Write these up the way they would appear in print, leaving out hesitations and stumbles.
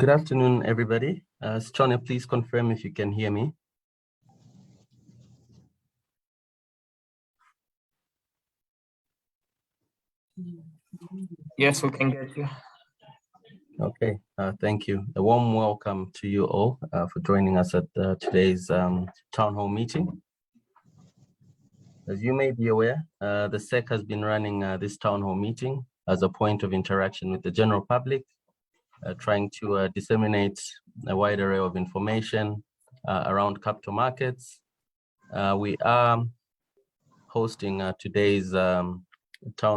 Good afternoon, everybody. Stone, please confirm if you can hear me. Yes, we can get you. Okay, thank you. A warm welcome to you all for joining us at today's town hall meeting. As you may be aware, the SEC has been running this town hall meeting as a point of interaction with the general public, trying to disseminate a wide array of information around capital markets. We are hosting today's town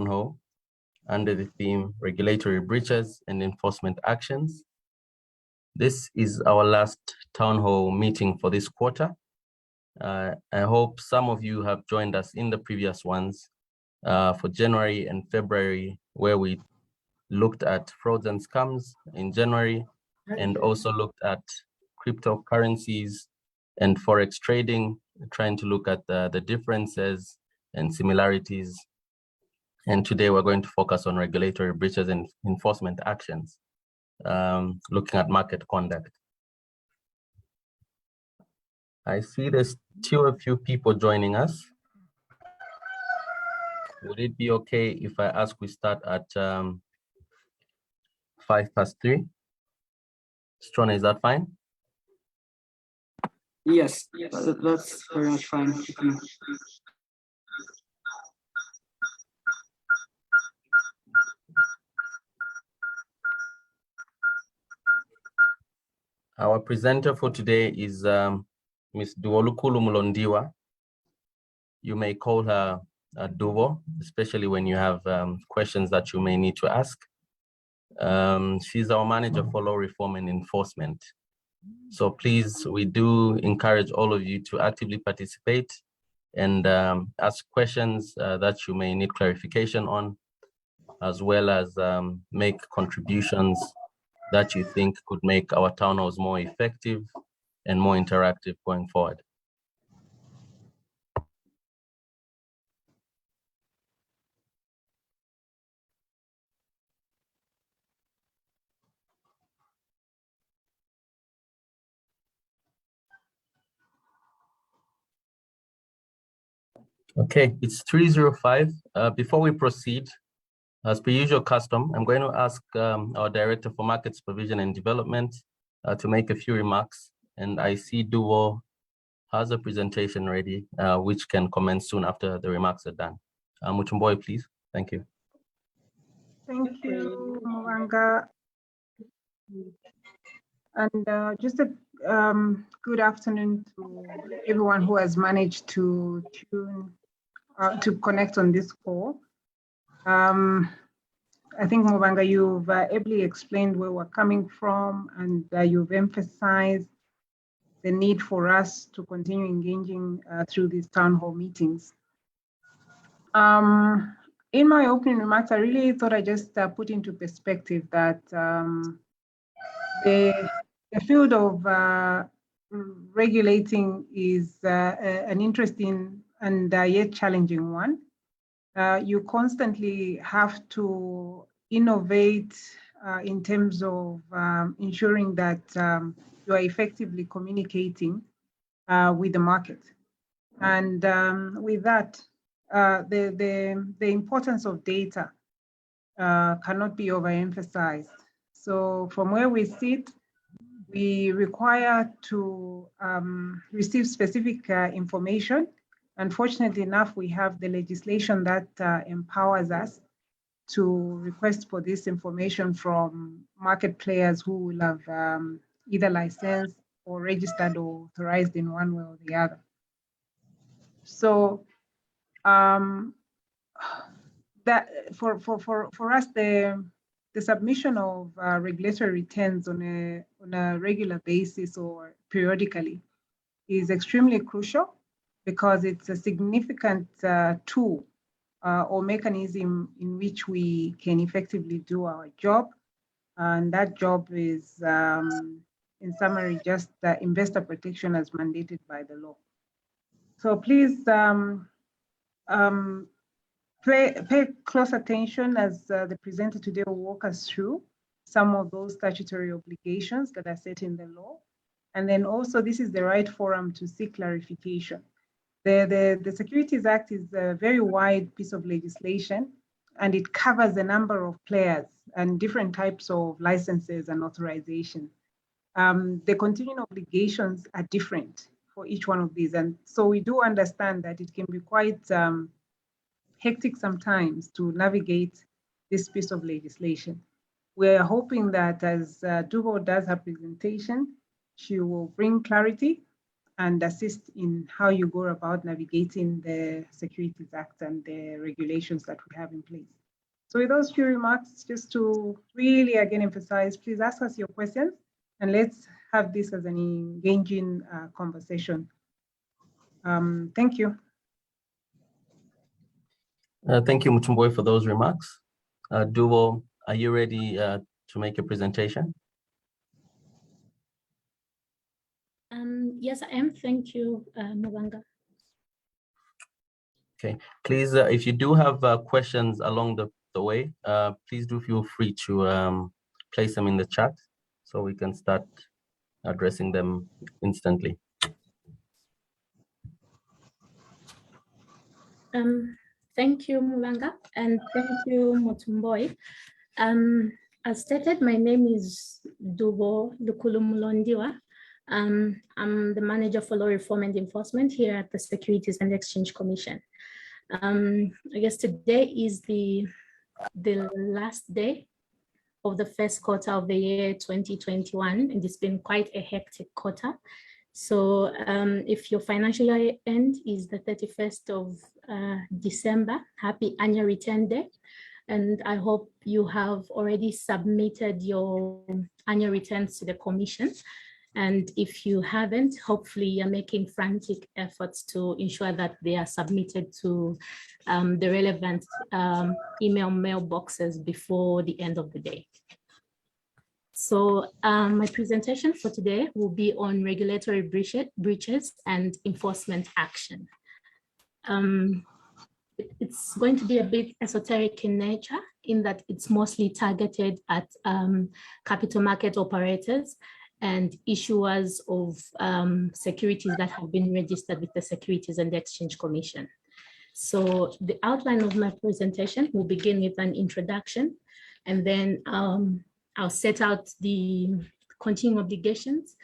hall under the theme Regulatory Breaches and Enforcement Actions. This is our last town hall meeting for this quarter. I hope some of you have joined us in the previous ones for January and February, where we looked at frauds and scams in January and also looked at cryptocurrencies and forex trading, trying to look at the differences and similarities. And today we're going to focus on regulatory breaches and enforcement actions, looking at market conduct. I see there's still a few people joining us. Would it be okay if I ask we start at 3:05? Strona, is that fine? Yes, that's very much fine. Our presenter for today is Ms. Duolukulu Mulondiwa. You may call her Duo, especially when you have questions that you may need to ask. She's our manager for law reform and enforcement. So please, we do encourage all of you to actively participate and ask questions that you may need clarification on, as well as make contributions that you think could make our town halls more effective and more interactive going forward. Okay, it's 3:05. Before we proceed, as per usual custom, I'm going to ask our Director for Market Supervision and Development to make a few remarks. And I see Duo has a presentation ready, which can commence soon after the remarks are done. Muchumboy, please. Thank you. Thank you, Mwanga. And just a good afternoon to everyone who has managed to connect on this call. I think, Mwanga, you've ably explained where we're coming from, and you've emphasized the need for us to continue engaging through these town hall meetings. In my opening remarks, I really thought I just put into perspective that the field of regulating is an interesting and yet challenging one. You constantly have to innovate in terms of ensuring that you are effectively communicating with the market. And with that, the importance of data cannot be overemphasized. So from where we sit, we require to receive specific information. Unfortunately enough, we have the legislation that empowers us to request for this information from market players who will have either licensed or registered or authorized in one way or the other. So that for us, the submission of regulatory returns on a regular basis or periodically is extremely crucial, because it's a significant tool or mechanism in which we can effectively do our job. And that job is, in summary, just investor protection as mandated by the law. So please pay close attention as the presenter today will walk us through some of those statutory obligations that are set in the law. And then also this is the right forum to seek clarification. The Securities Act is a very wide piece of legislation, and it covers a number of players and different types of licenses and authorization. The continuing obligations are different for each one of these. And so we do understand that it can be quite hectic sometimes to navigate this piece of legislation. We're hoping that as Duvo does her presentation, she will bring clarity and assist in how you go about navigating the Securities Act and the regulations that we have in place. So with those few remarks, just to really again emphasize, please ask us your questions and let's have this as an engaging conversation. Thank you. Thank you, Mutumboi, for those remarks. Duvo, are you ready to make a presentation? Yes, I am. Thank you, Mubanga. Okay, please, if you do have questions along the way, please do feel free to place them in the chat so we can start addressing them instantly. Thank you, Mubanga, and thank you, Mutumboi. As stated, my name is Duvo Lukulumulondiwa. I'm the manager for law reform and enforcement here at the Securities and Exchange Commission. I guess today is the last day of the first quarter of the year 2021, and it's been quite a hectic quarter. So if your financial year end is the 31st of December, happy annual return day. And I hope you have already submitted your annual returns to the Commission. And if you haven't, hopefully you're making frantic efforts to ensure that they are submitted to the relevant email mailboxes before the end of the day. So my presentation for today will be on regulatory breaches and enforcement action. It's going to be a bit esoteric in nature, in that it's mostly targeted at capital market operators and issuers of securities that have been registered with the Securities and Exchange Commission. So the outline of my presentation will begin with an introduction, and then I'll set out the continuing obligations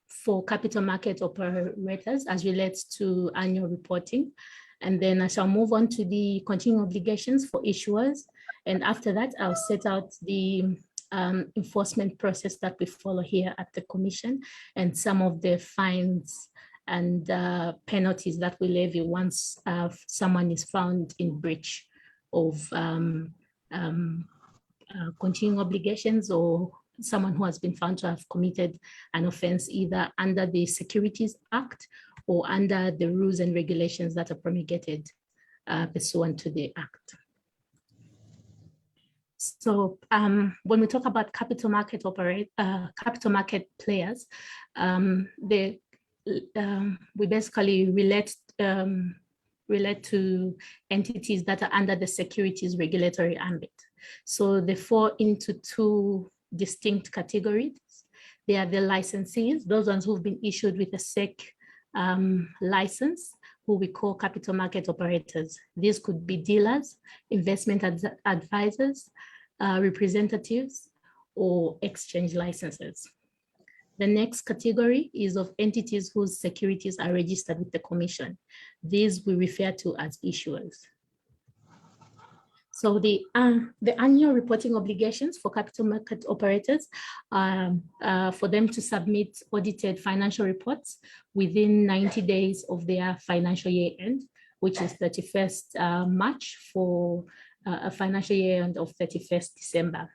for capital market operators as relates to annual reporting. And then I shall move on to the continuing obligations for issuers. And after that, I'll set out the enforcement process that we follow here at the Commission and some of the fines and penalties that we levy once someone is found in breach of continuing obligations, or someone who has been found to have committed an offense either under the Securities Act or under the rules and regulations that are promulgated pursuant to the Act. So when we talk about capital market players, we basically relate to entities that are under the securities regulatory ambit. So they fall into two distinct categories. They are the licensees, those ones who've been issued with a SEC license, who we call capital market operators. These could be dealers, investment advisors, representatives, or exchange licenses. The next category is of entities whose securities are registered with the Commission. These we refer to as issuers. So the annual reporting obligations for capital market operators for them to submit audited financial reports within 90 days of their financial year end, which is 31st March for a financial year end of 31st December.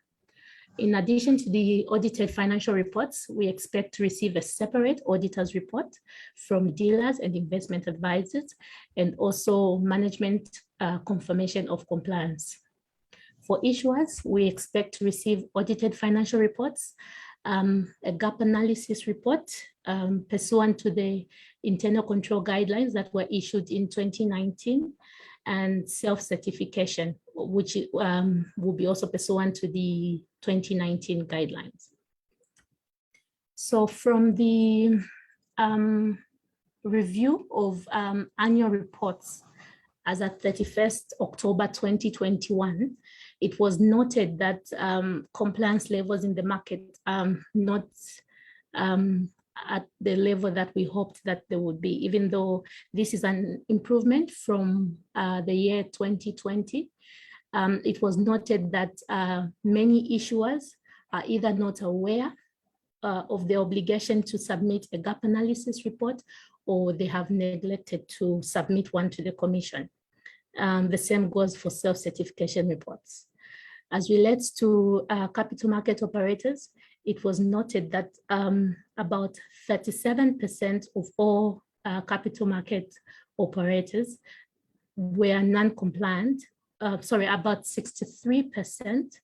In addition to the audited financial reports, we expect to receive a separate auditor's report from dealers and investment advisors, and also management confirmation of compliance. For issuers, we expect to receive audited financial reports, a gap analysis report pursuant to the internal control guidelines that were issued in 2019, and self-certification which will be also pursuant to the 2019 guidelines. So from the review of annual reports as at 31st October 2021, it was noted that compliance levels in the market are not at the level that we hoped that they would be, even though this is an improvement from the year 2020. It was noted that many issuers are either not aware of the obligation to submit a gap analysis report, or they have neglected to submit one to the Commission. The same goes for self-certification reports. As relates to capital market operators, it was noted that about 37% of all capital market operators were non-compliant. About 63%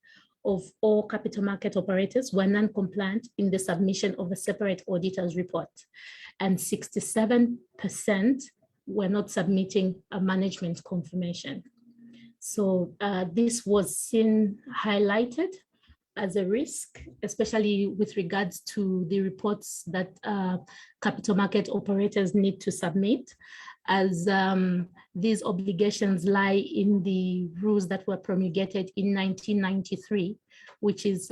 of all capital market operators were non-compliant in the submission of a separate auditor's report, and 67% were not submitting a management confirmation. So this was seen highlighted as a risk, especially with regards to the reports that capital market operators need to submit, as these obligations lie in the rules that were promulgated in 1993, which is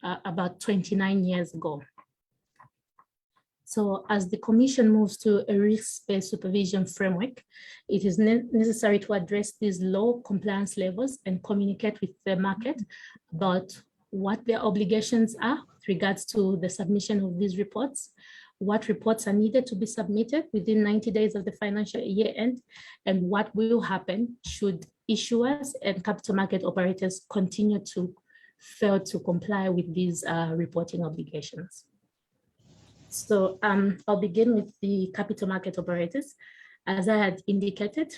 about 29 years ago. So as the Commission moves to a risk-based supervision framework, it is necessary to address these low compliance levels and communicate with the market about what their obligations are with regards to the submission of these reports, what reports are needed to be submitted within 90 days of the financial year end, and what will happen should issuers and capital market operators continue to fail to comply with these reporting obligations. So I'll begin with the capital market operators. As I had indicated,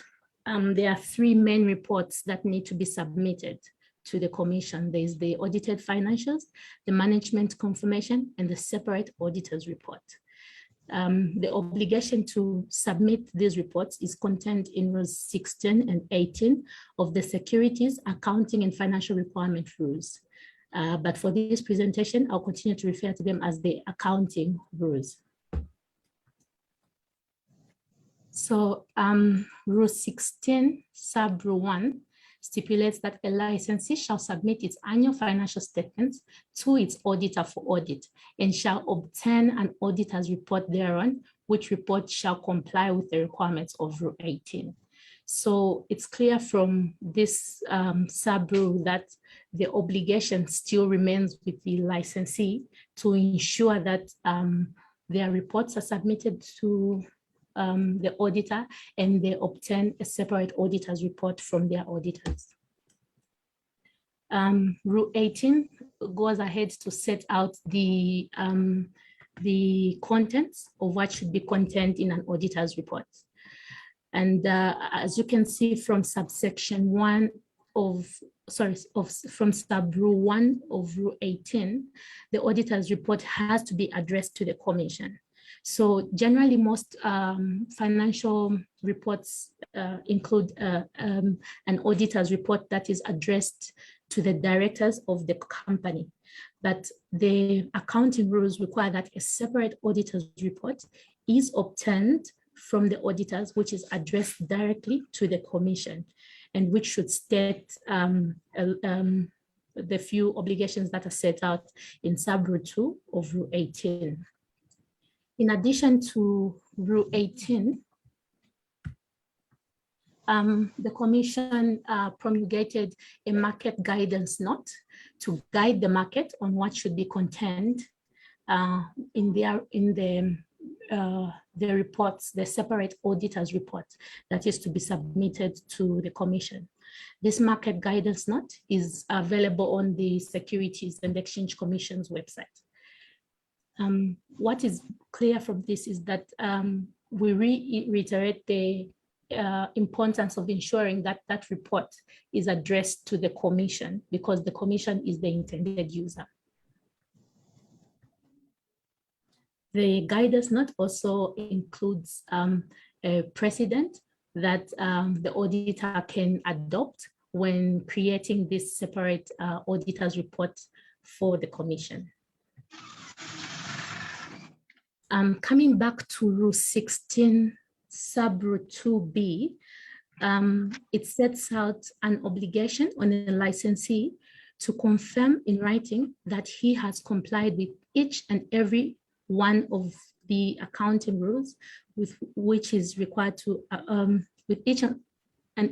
there are three main reports that need to be submitted to the Commission. There's the audited financials, the management confirmation, and the separate auditor's report. The obligation to submit these reports is contained in rules 16 and 18 of the Securities, Accounting and Financial Requirement Rules. But for this presentation, I'll continue to refer to them as the accounting rules. So Rule 16, sub-rule 1, stipulates that a licensee shall submit its annual financial statements to its auditor for audit and shall obtain an auditor's report thereon, which report shall comply with the requirements of Rule 18. So it's clear from this sub-rule that the obligation still remains with the licensee to ensure that their reports are submitted to the auditor and they obtain a separate auditor's report from their auditors. Rule 18 goes ahead to set out the contents of what should be contained in an auditor's report. And as you can see from subsection 1 from sub-rule 1 of Rule 18, the auditor's report has to be addressed to the Commission. So generally, most financial reports include an auditor's report that is addressed to the directors of the company. But the accounting rules require that a separate auditor's report is obtained from the auditors, which is addressed directly to the Commission, and which should state the few obligations that are set out in sub-rule 2 of Rule 18. In addition to Rule 18, the Commission promulgated a market guidance note to guide the market on what should be contained in the reports, the separate auditor's report that is to be submitted to the Commission. This market guidance note is available on the Securities and Exchange Commission's website. What is clear from this is that we reiterate the importance of ensuring that that report is addressed to the Commission, because the Commission is the intended user. The guidance note also includes a precedent that the auditor can adopt when creating this separate auditor's report for the Commission. Coming back to Rule 16, sub-rule 2B, it sets out an obligation on a licensee to confirm in writing that he has complied with each and every one of the accounting rules with which is required to, with each and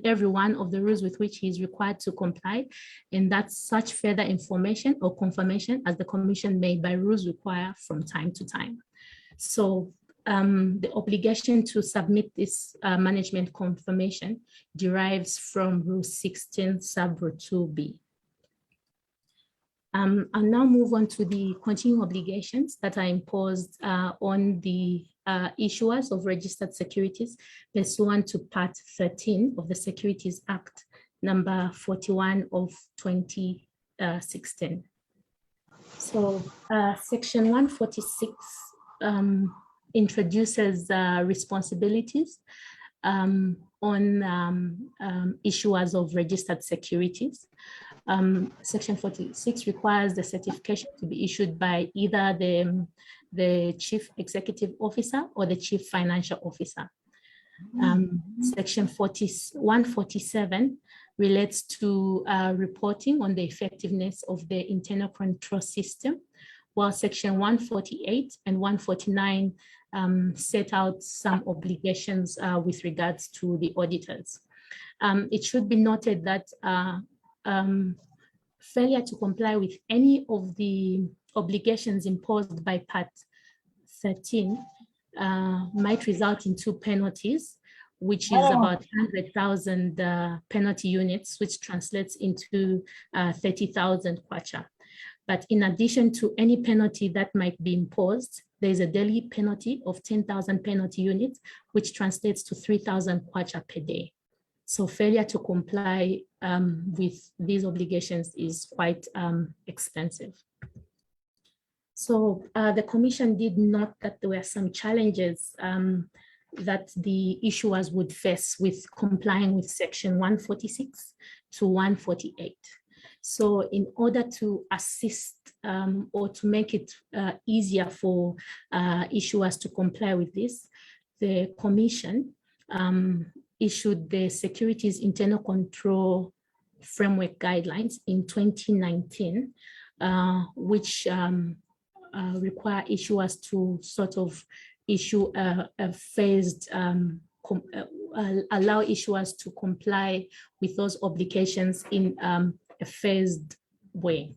every one of the rules with which he is required to comply, and that such further information or confirmation as the Commission may by rules require from time to time. So the obligation to submit this management confirmation derives from Rule 16, sub-rule 2B. I'll now move on to the continuing obligations that are imposed on the issuers of registered securities pursuant to Part 13 of the Securities Act number 41 of 2016. So Section 146 introduces responsibilities on issuers of registered securities. Section 46 requires the certification to be issued by either the Chief Executive Officer or the Chief Financial Officer. Section 147 relates to reporting on the effectiveness of the internal control system, while Section 148 and 149 set out some obligations with regards to the auditors. It should be noted that failure to comply with any of the obligations imposed by Part 13 might result in 2 penalties, which is about 100,000 penalty units, which translates into 30,000 kwacha. But in addition to any penalty that might be imposed, there is a daily penalty of 10,000 penalty units, which translates to 3,000 kwacha per day. So failure to comply with these obligations is quite expensive. So the Commission did note that there were some challenges that the issuers would face with complying with Section 146 to 148. So in order to assist or to make it easier for issuers to comply with this, the Commission issued the Securities Internal Control Framework Guidelines in 2019, which require issuers to sort of issue a phased, allow issuers to comply with those obligations in a phased way.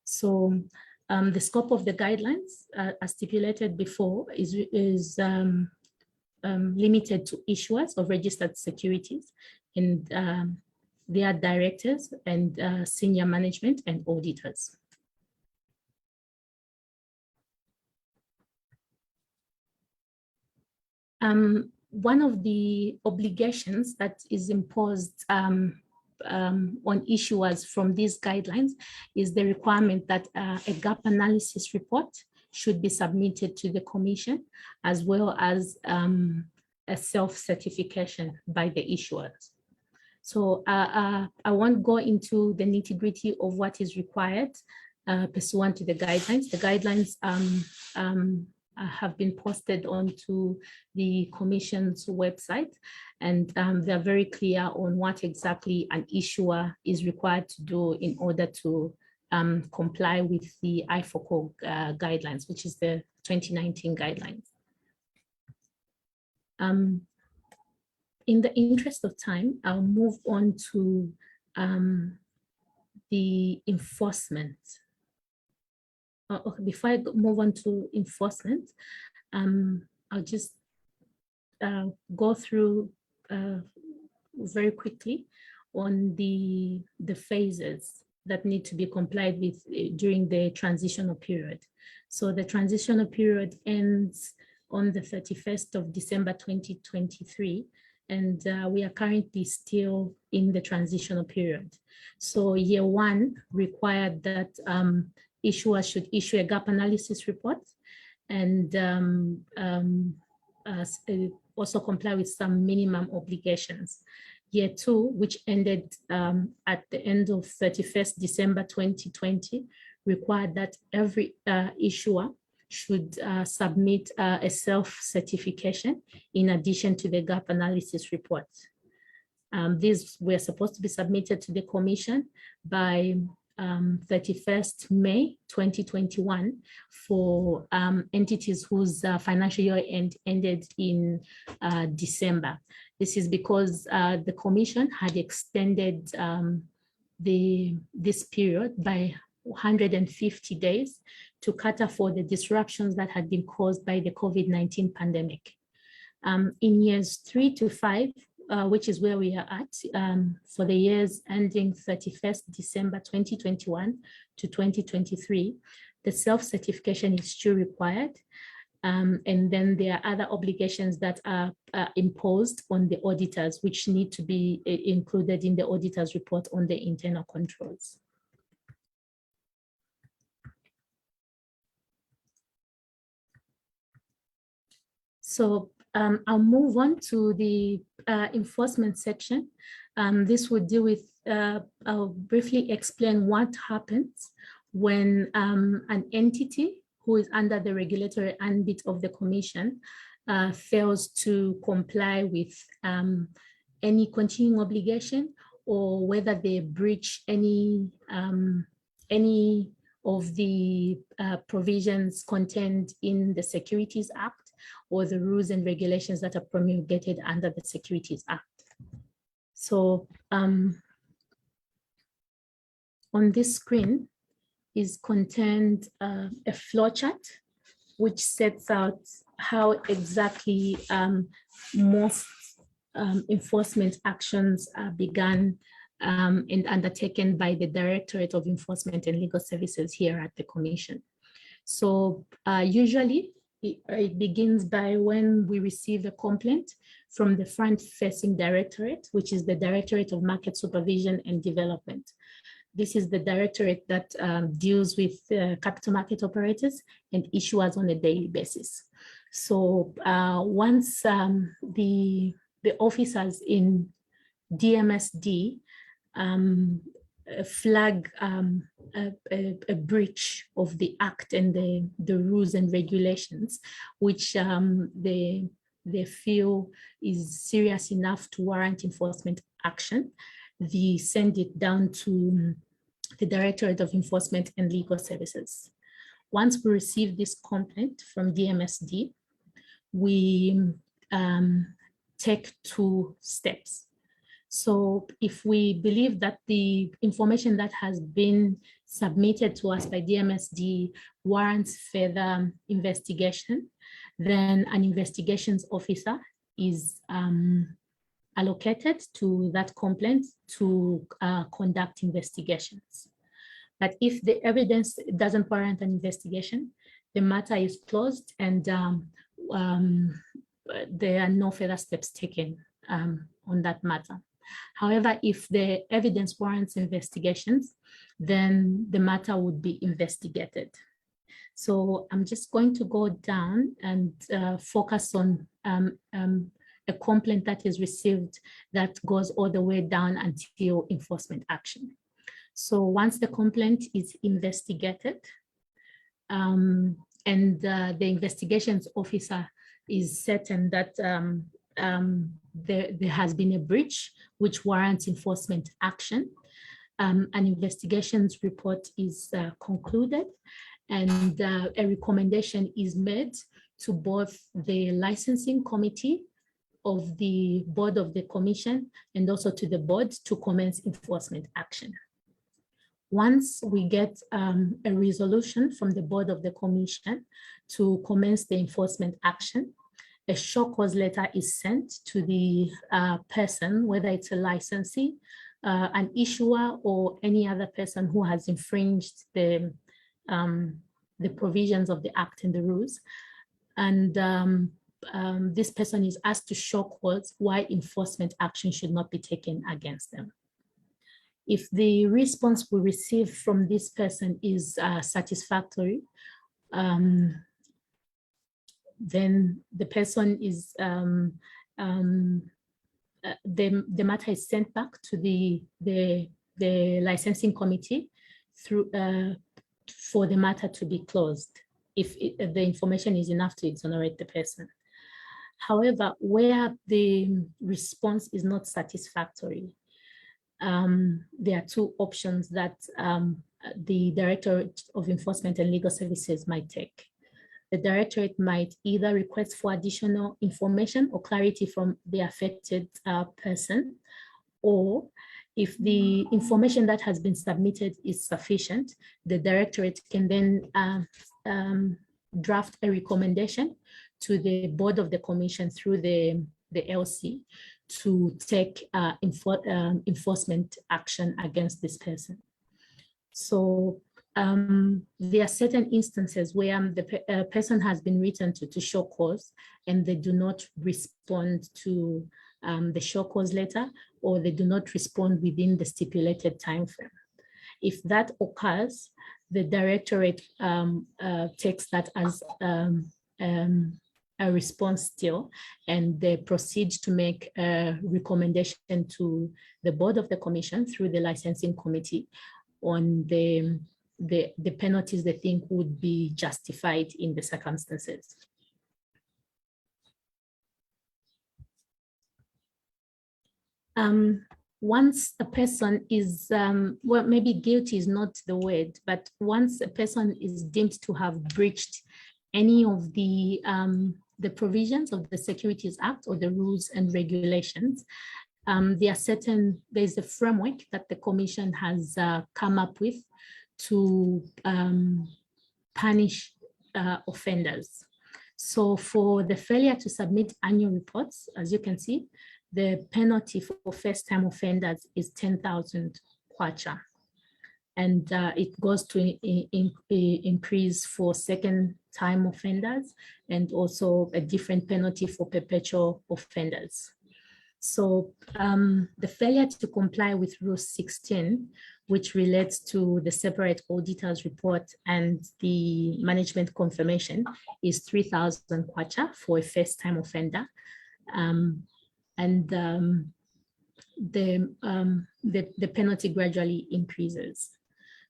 So the scope of the guidelines, as stipulated before, is limited to issuers of registered securities and their directors and senior management and auditors. One of the obligations that is imposed on issuers from these guidelines is the requirement that a gap analysis report should be submitted to the Commission, as well as a self-certification by the issuers. So I won't go into the nitty-gritty of what is required pursuant to the guidelines. The guidelines have been posted onto the Commission's website, and they're very clear on what exactly an issuer is required to do in order to comply with the IFOCO guidelines, which is the 2019 guidelines. In the interest of time, I'll move on to the enforcement. Okay, before I move on to enforcement, I'll just go through very quickly on the phases that need to be complied with during the transitional period. So the transitional period ends on the 31st of December 2023, and we are currently still in the transitional period. So year one required that issuers should issue a gap analysis report and also comply with some minimum obligations. year 2, which ended at the end of 31st December 2020, required that every issuer should submit a self-certification in addition to the gap analysis report. These were supposed to be submitted to the Commission by 31st May 2021 for entities whose financial year ended in December. This is because the Commission had extended this period by 150 days to cater for the disruptions that had been caused by the COVID-19 pandemic. In years 3 to 5, which is where we are at, for the years ending 31st December 2021 to 2023, the self-certification is still required. And then there are other obligations that are imposed on the auditors, which need to be included in the auditor's report on the internal controls. So I'll move on to the enforcement section. This will deal with, I'll briefly explain what happens when an entity who is under the regulatory ambit of the Commission fails to comply with any continuing obligation, or whether they breach any of the provisions contained in the Securities Act or the rules and regulations that are promulgated under the Securities Act. So on this screen is contained a flowchart which sets out how exactly most enforcement actions are begun and undertaken by the Directorate of Enforcement and Legal Services here at the Commission. So usually it begins by when we receive a complaint from the front-facing directorate, which is the Directorate of Market Supervision and Development. This is the directorate that deals with capital market operators and issuers on a daily basis. So once the officers in DMSD flag a breach of the act and the rules and regulations, which they feel is serious enough to warrant enforcement action, they send it down to the Directorate of Enforcement and Legal Services. Once we receive this complaint from DMSD, we take 2 steps. So if we believe that the information that has been submitted to us by DMSD warrants further investigation, then an investigations officer is allocated to that complaint to conduct investigations. But if the evidence doesn't warrant an investigation, the matter is closed and there are no further steps taken on that matter. However, if the evidence warrants investigations, then the matter would be investigated. So I'm just going to go down and focus on a complaint that is received that goes all the way down until enforcement action. So once the complaint is investigated and the investigations officer is certain that there has been a breach which warrants enforcement action, an investigations report is concluded, and a recommendation is made to both the licensing committee of the board of the commission and also to the board to commence enforcement action. Once we get a resolution from the board of the commission to commence the enforcement action, a show cause letter is sent to the person, whether it's a licensee, an issuer, or any other person who has infringed the provisions of the act and the rules. And this person is asked to show cause why enforcement action should not be taken against them. If the response we receive from this person is satisfactory, then the person is the matter is sent back to the licensing committee through for the matter to be closed if the information is enough to exonerate the person. However, where the response is not satisfactory, there are two options that the Directorate of Enforcement and Legal Services might take. The Directorate might either request for additional information or clarity from the affected person, or if the information that has been submitted is sufficient, the Directorate can then draft a recommendation to the board of the commission through the LC to take enforcement action against this person. So there are certain instances where the person has been written to show cause and they do not respond to the show cause letter, or they do not respond within the stipulated time frame. If that occurs, the Directorate takes that as a response still, and they proceed to make a recommendation to the board of the commission through the licensing committee on the penalties they think would be justified in the circumstances. Once a person is, well, maybe guilty is not the word, but once a person is deemed to have breached any of the provisions of the Securities Act or the rules and regulations, there's a framework that the Commission has come up with to punish offenders. So for the failure to submit annual reports, as you can see, the penalty for first-time offenders is 10,000 kwacha. And it goes to increase for second-time offenders, and also a different penalty for perpetual offenders. So the failure to comply with Rule 16, which relates to the separate auditor's report and the management confirmation, is 3,000 kwacha for a first-time offender. The penalty gradually increases.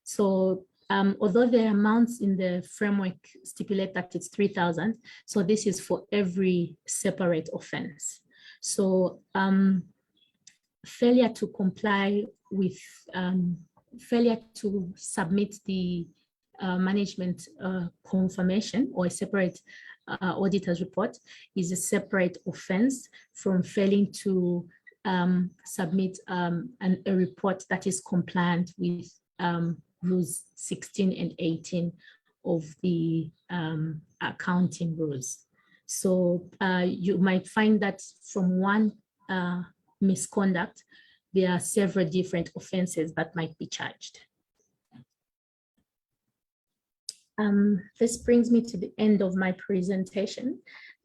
So although the amounts in the framework stipulate that it's 3,000, so this is for every separate offense. So failure to comply with, failure to submit the management confirmation or a separate auditor's report is a separate offense from failing to submit a report that is compliant with rules 16 and 18 of the accounting rules. So you might find that from one misconduct, there are several different offenses that might be charged. This brings me to the end of my presentation.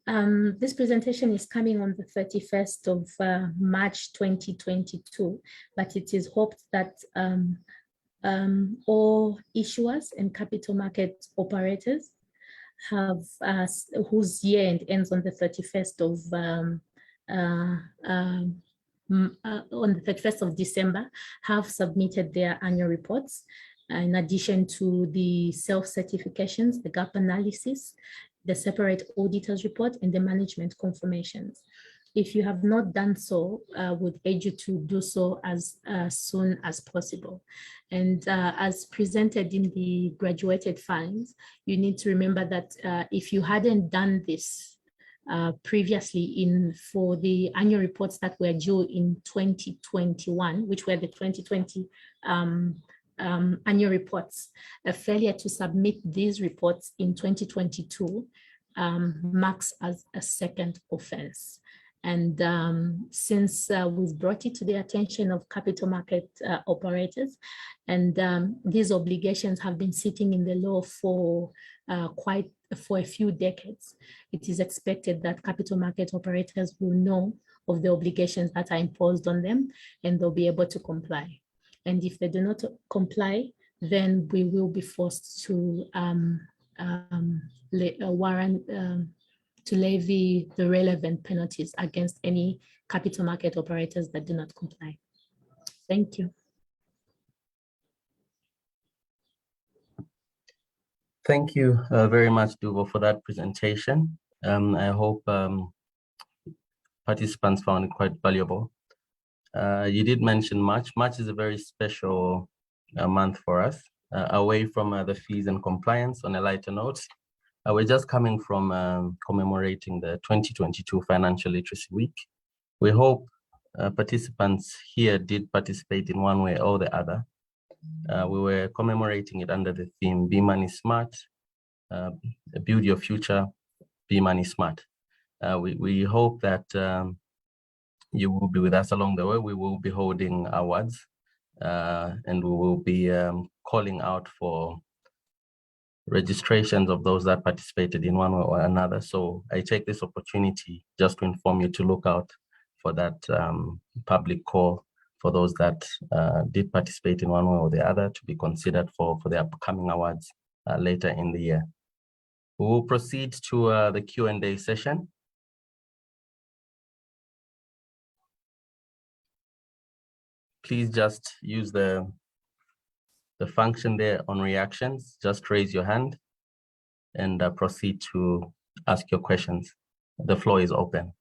This presentation is coming on the 31st of March 2022, but it is hoped that all issuers and capital market operators have whose year end ends on the 31st of December have submitted their annual reports, in addition to the self-certifications, the gap analysis, the separate auditor's report, and the management confirmations. If you have not done so, I would urge you to do so as soon as possible. And as presented in the graduated files, you need to remember that if you hadn't done this previously for the annual reports that were due in 2021, which were the 2020 annual reports, a failure to submit these reports in 2022 marks as a second offense. And since we've brought it to the attention of capital market operators, and these obligations have been sitting in the law for a few decades, it is expected that capital market operators will know of the obligations that are imposed on them, and they'll be able to comply. And if they do not comply, then we will be forced to to levy the relevant penalties against any capital market operators that do not comply. Thank you. Thank you very much, Duvo, for that presentation. I hope participants found it quite valuable. You did mention March. March is a very special month for us. Away from the fees and compliance, on a lighter note, we're just coming from commemorating the 2022 Financial Literacy Week. We hope participants here did participate in one way or the other. We were commemorating it under the theme, Be Money Smart, Build Your Future, Be Money Smart. We hope that you will be with us along the way. We will be holding awards and we will be calling out for registrations of those that participated in one way or another. So I take this opportunity just to inform you to look out for that public call for those that did participate in one way or the other to be considered for the upcoming awards later in the year. We will proceed to the Q&A session. Please just use the function there on reactions. Just raise your hand and proceed to ask your questions. The floor is open.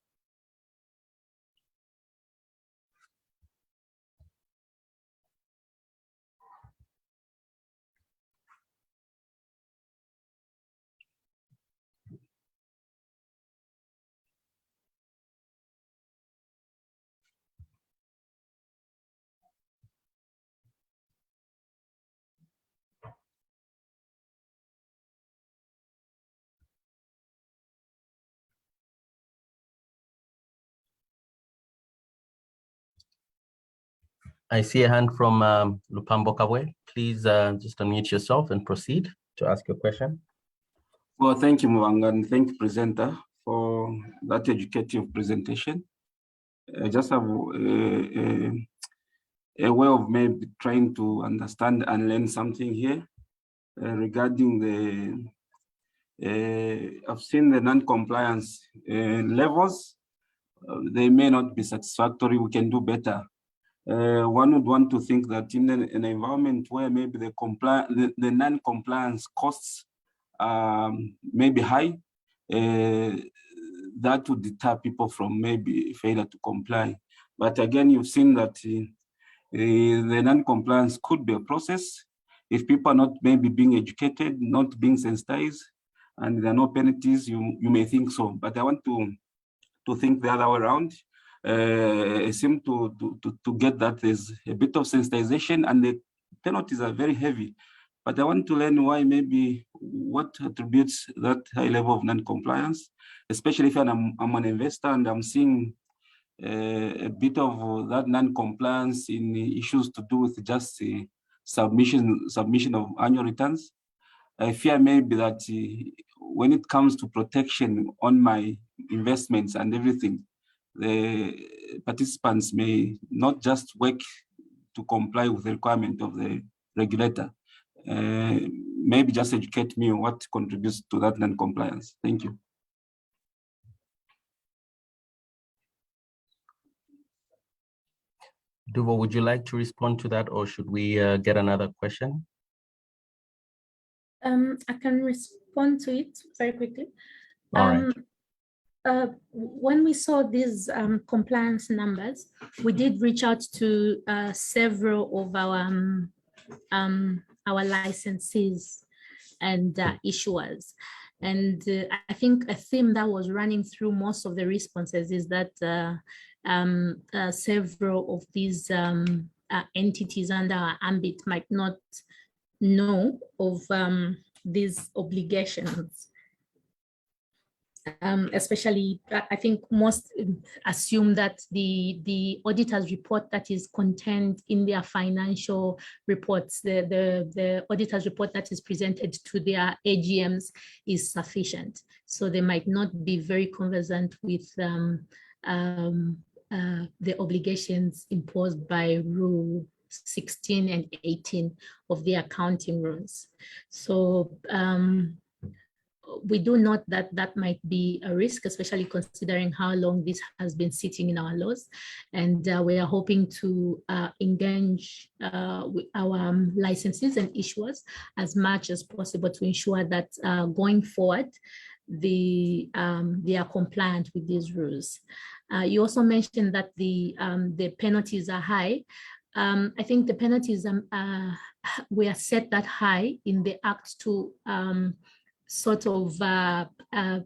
I see a hand from Lupambo Kabwe. Please just unmute yourself and proceed to ask your question. Well, thank you, Mwanga, and thank you, presenter, for that educative presentation. I just have a way of maybe trying to understand and learn something here regarding I've seen the non-compliance levels. They may not be satisfactory. We can do better. One would want to think that in an environment where maybe the non-compliance costs may be high, that would deter people from maybe failure to comply. But again, you've seen that the non-compliance could be a process. If people are not maybe being educated, not being sensitized, and there are no penalties, you may think so. But I want to think the other way around. I seem to get that there's a bit of sensitization and the penalties are very heavy. But I want to learn why, maybe what attributes that high level of non-compliance, especially if I'm an investor and I'm seeing a bit of that non-compliance in issues to do with just the submission of annual returns. I fear maybe that when it comes to protection on my investments and everything, the participants may not just work to comply with the requirement of the regulator. Maybe just educate me on what contributes to that non-compliance. Thank you. Duvo, would you like to respond to that, or should we get another question? I can respond to it very quickly. All right. When we saw these compliance numbers, we did reach out to several of our licensees and issuers. And I think a theme that was running through most of the responses is that several of these entities under our ambit might not know of these obligations. Especially, I think most assume that the auditor's report that is contained in their financial reports, the auditor's report that is presented to their AGMs is sufficient. So they might not be very conversant with the obligations imposed by Rule 16 and 18 of the accounting rules. So we do note that that might be a risk, especially considering how long this has been sitting in our laws. And we are hoping to engage with our licensees and issuers as much as possible to ensure that going forward, they are compliant with these rules. You also mentioned that the penalties are high. I think the penalties were set that high in the act to sort of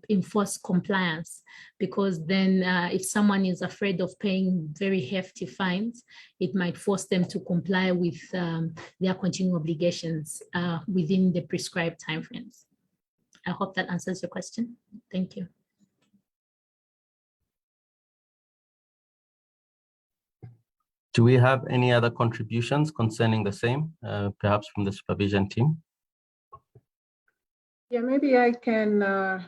enforce compliance, because then if someone is afraid of paying very hefty fines, it might force them to comply with their continuing obligations within the prescribed timeframes. I hope that answers your question. Thank you. Do we have any other contributions concerning the same, perhaps from the supervision team? Yeah, maybe I can add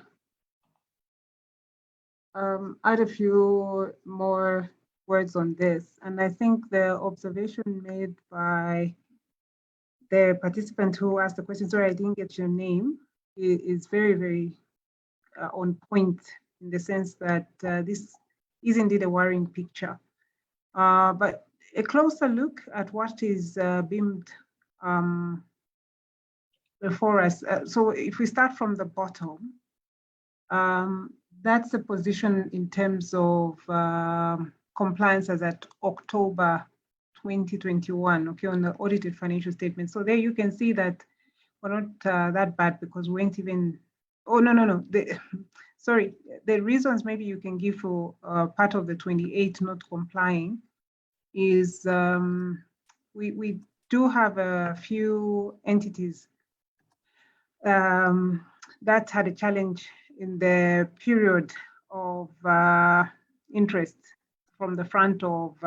a few more words on this. And I think the observation made by the participant who asked the question, sorry, I didn't get your name, is very, very on point, in the sense that this is indeed a worrying picture. But a closer look at what is beamed before us. So if we start from the bottom, that's the position in terms of compliance as at October 2021, okay, on the audited financial statement. So there you can see that we're not that bad, because we weren't even, oh, no. Sorry, the reasons maybe you can give for part of the 28 not complying is we do have a few entities that had a challenge in the period of interest from the front of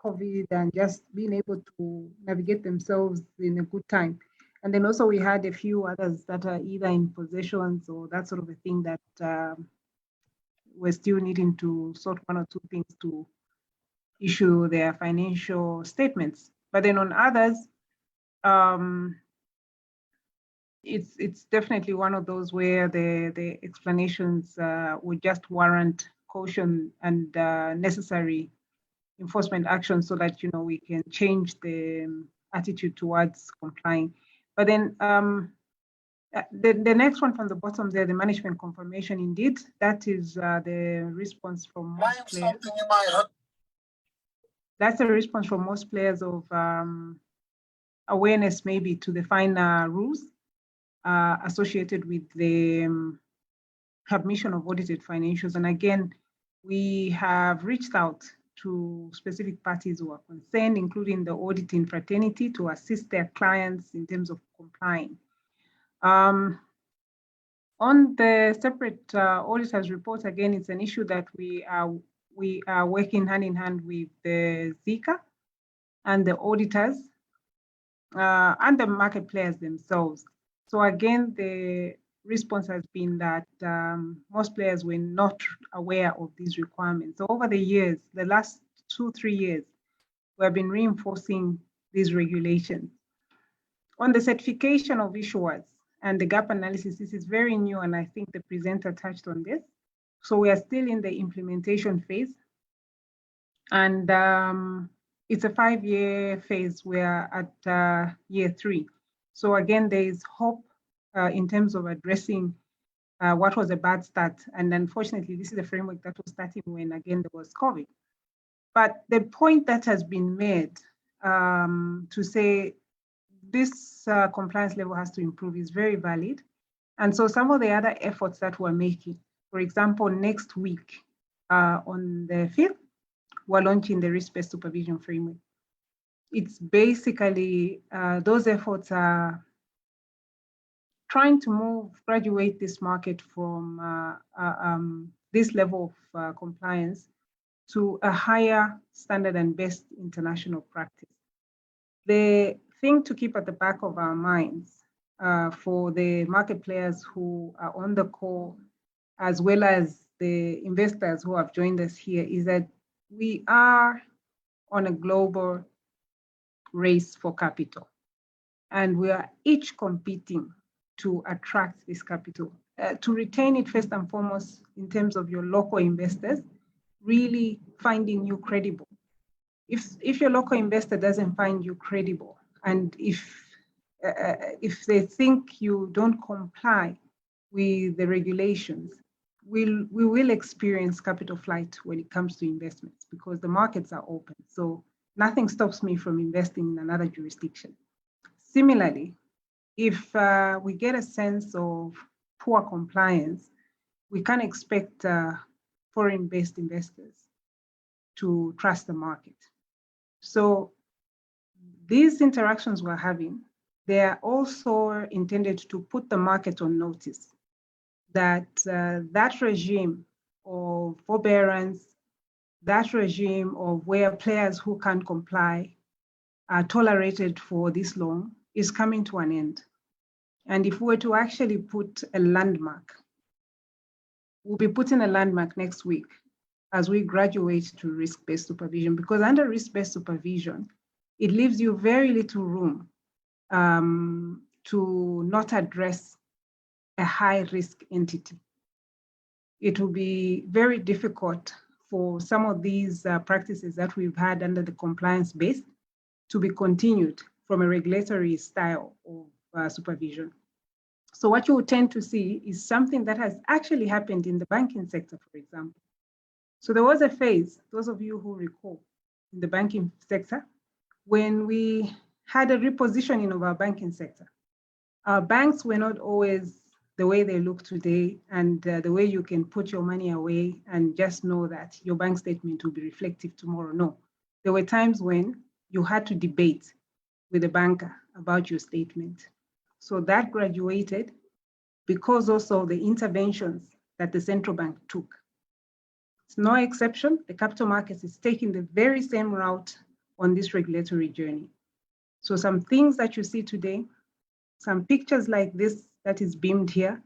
COVID, and just being able to navigate themselves in a good time. And then also we had a few others that are either in possessions or that sort of a thing that we're still needing to sort one or two things to issue their financial statements. But then on others, it's definitely one of those where the explanations would just warrant caution and necessary enforcement action, so that we can change the attitude towards complying. But then the next one from the bottom there, the management confirmation, indeed, that is the response from most players. That's the response from most players of awareness maybe to the finer rules associated with the submission of audited financials. And again, we have reached out to specific parties who are concerned, including the auditing fraternity, to assist their clients in terms of complying. On the separate auditors report, again, it's an issue that we are working hand in hand with the Zika and the auditors and the market players themselves. So again, the response has been that most players were not aware of these requirements. So over the years, the last 2-3 years, we have been reinforcing these regulations. On the certification of issuers and the gap analysis, this is very new, and I think the presenter touched on this. So we are still in the implementation phase, and it's a 5-year phase. We are at year 3. So again, there is hope in terms of addressing what was a bad start. And unfortunately, this is a framework that was starting when, again, there was COVID. But the point that has been made to say this compliance level has to improve is very valid. And so some of the other efforts that we're making, for example, next week on the 5th, we're launching the risk-based supervision framework. It's basically, those efforts are trying to graduate this market from this level of compliance to a higher standard and best international practice. The thing to keep at the back of our minds for the market players who are on the call, as well as the investors who have joined us here, is that we are on a global race for capital, and we are each competing to attract this capital. to retain it first and foremost in terms of your local investors, really finding you credible. If your local investor doesn't find you credible, and if they think you don't comply with the regulations, we will experience capital flight when it comes to investments, because the markets are open. So nothing stops me from investing in another jurisdiction. Similarly, if we get a sense of poor compliance, we can expect foreign-based investors to trust the market. So these interactions we're having, they are also intended to put the market on notice that that regime of forbearance, that regime of where players who can't comply are tolerated for this long is coming to an end. And if we were to actually put a landmark, we'll be putting a landmark next week as we graduate to risk-based supervision, because under risk-based supervision, it leaves you very little room to not address a high-risk entity. It will be very difficult for some of these practices that we've had under the compliance base to be continued from a regulatory style of supervision. So what you will tend to see is something that has actually happened in the banking sector, for example. So there was a phase, those of you who recall, in the banking sector, when we had a repositioning of our banking sector. Our banks were not always the way they look today, and the way you can put your money away and just know that your bank statement will be reflective tomorrow. No, there were times when you had to debate with the banker about your statement. So that graduated because also the interventions that the central bank took. It's no exception. The capital markets is taking the very same route on this regulatory journey. So some things that you see today, some pictures like this that is beamed here,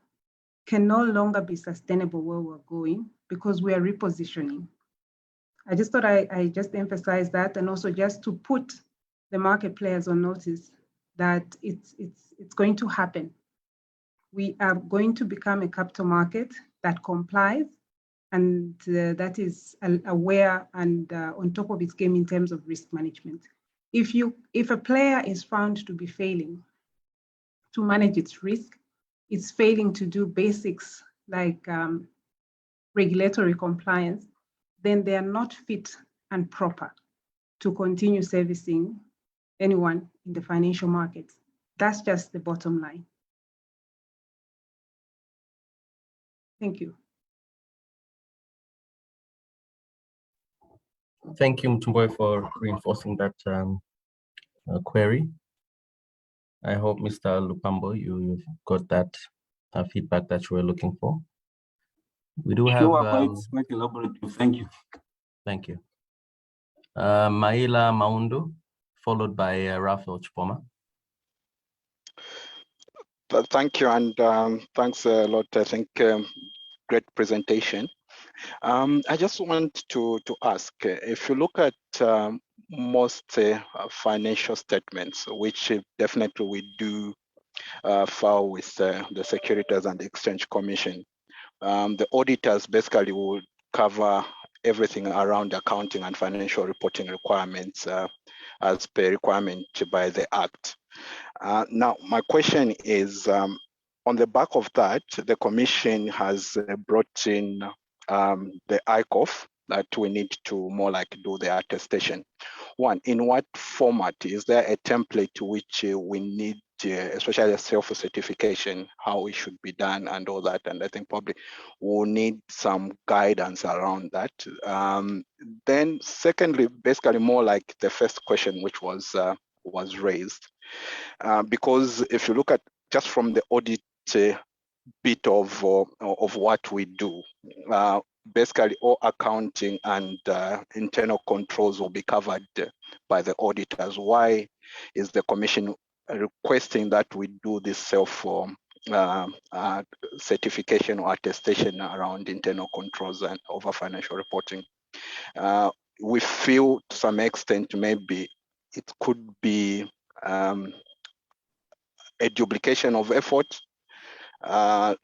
can no longer be sustainable where we're going, because we are repositioning. I just thought I just emphasize that, and also just to put the market players on notice that it's going to happen. We are going to become a capital market that complies and that is aware and on top of its game in terms of risk management. If a player is found to be failing to manage its risk, it's failing to do basics like regulatory compliance, then they are not fit and proper to continue servicing anyone in the financial markets. That's just the bottom line. Thank you. Thank you, Mtumboy, for reinforcing that query. I hope, Mr. Lupambo, you've got that feedback that you were looking for. We do have... quite elaborative. Thank you. Thank you. Maila Maundu, followed by Raphael Chipoma. Thank you, and thanks a lot. I think great presentation. I just want to ask, if you look at most financial statements, which definitely we do file with the Securities and Exchange Commission, the auditors basically will cover everything around accounting and financial reporting requirements as per requirement by the Act. Now, my question is, on the back of that, the Commission has brought in the ICOF that we need to more like do the attestation. One, in what format? Is there a template which we need, especially a self-certification, how it should be done and all that? And I think probably we'll need some guidance around that. Then secondly, basically more like the first question, which was raised. Because if you look at just from the audit bit of what we do, basically all accounting and internal controls will be covered by the auditors. Why is the Commission requesting that we do this self certification or attestation around internal controls and over financial reporting? We feel to some extent maybe it could be a duplication of effort,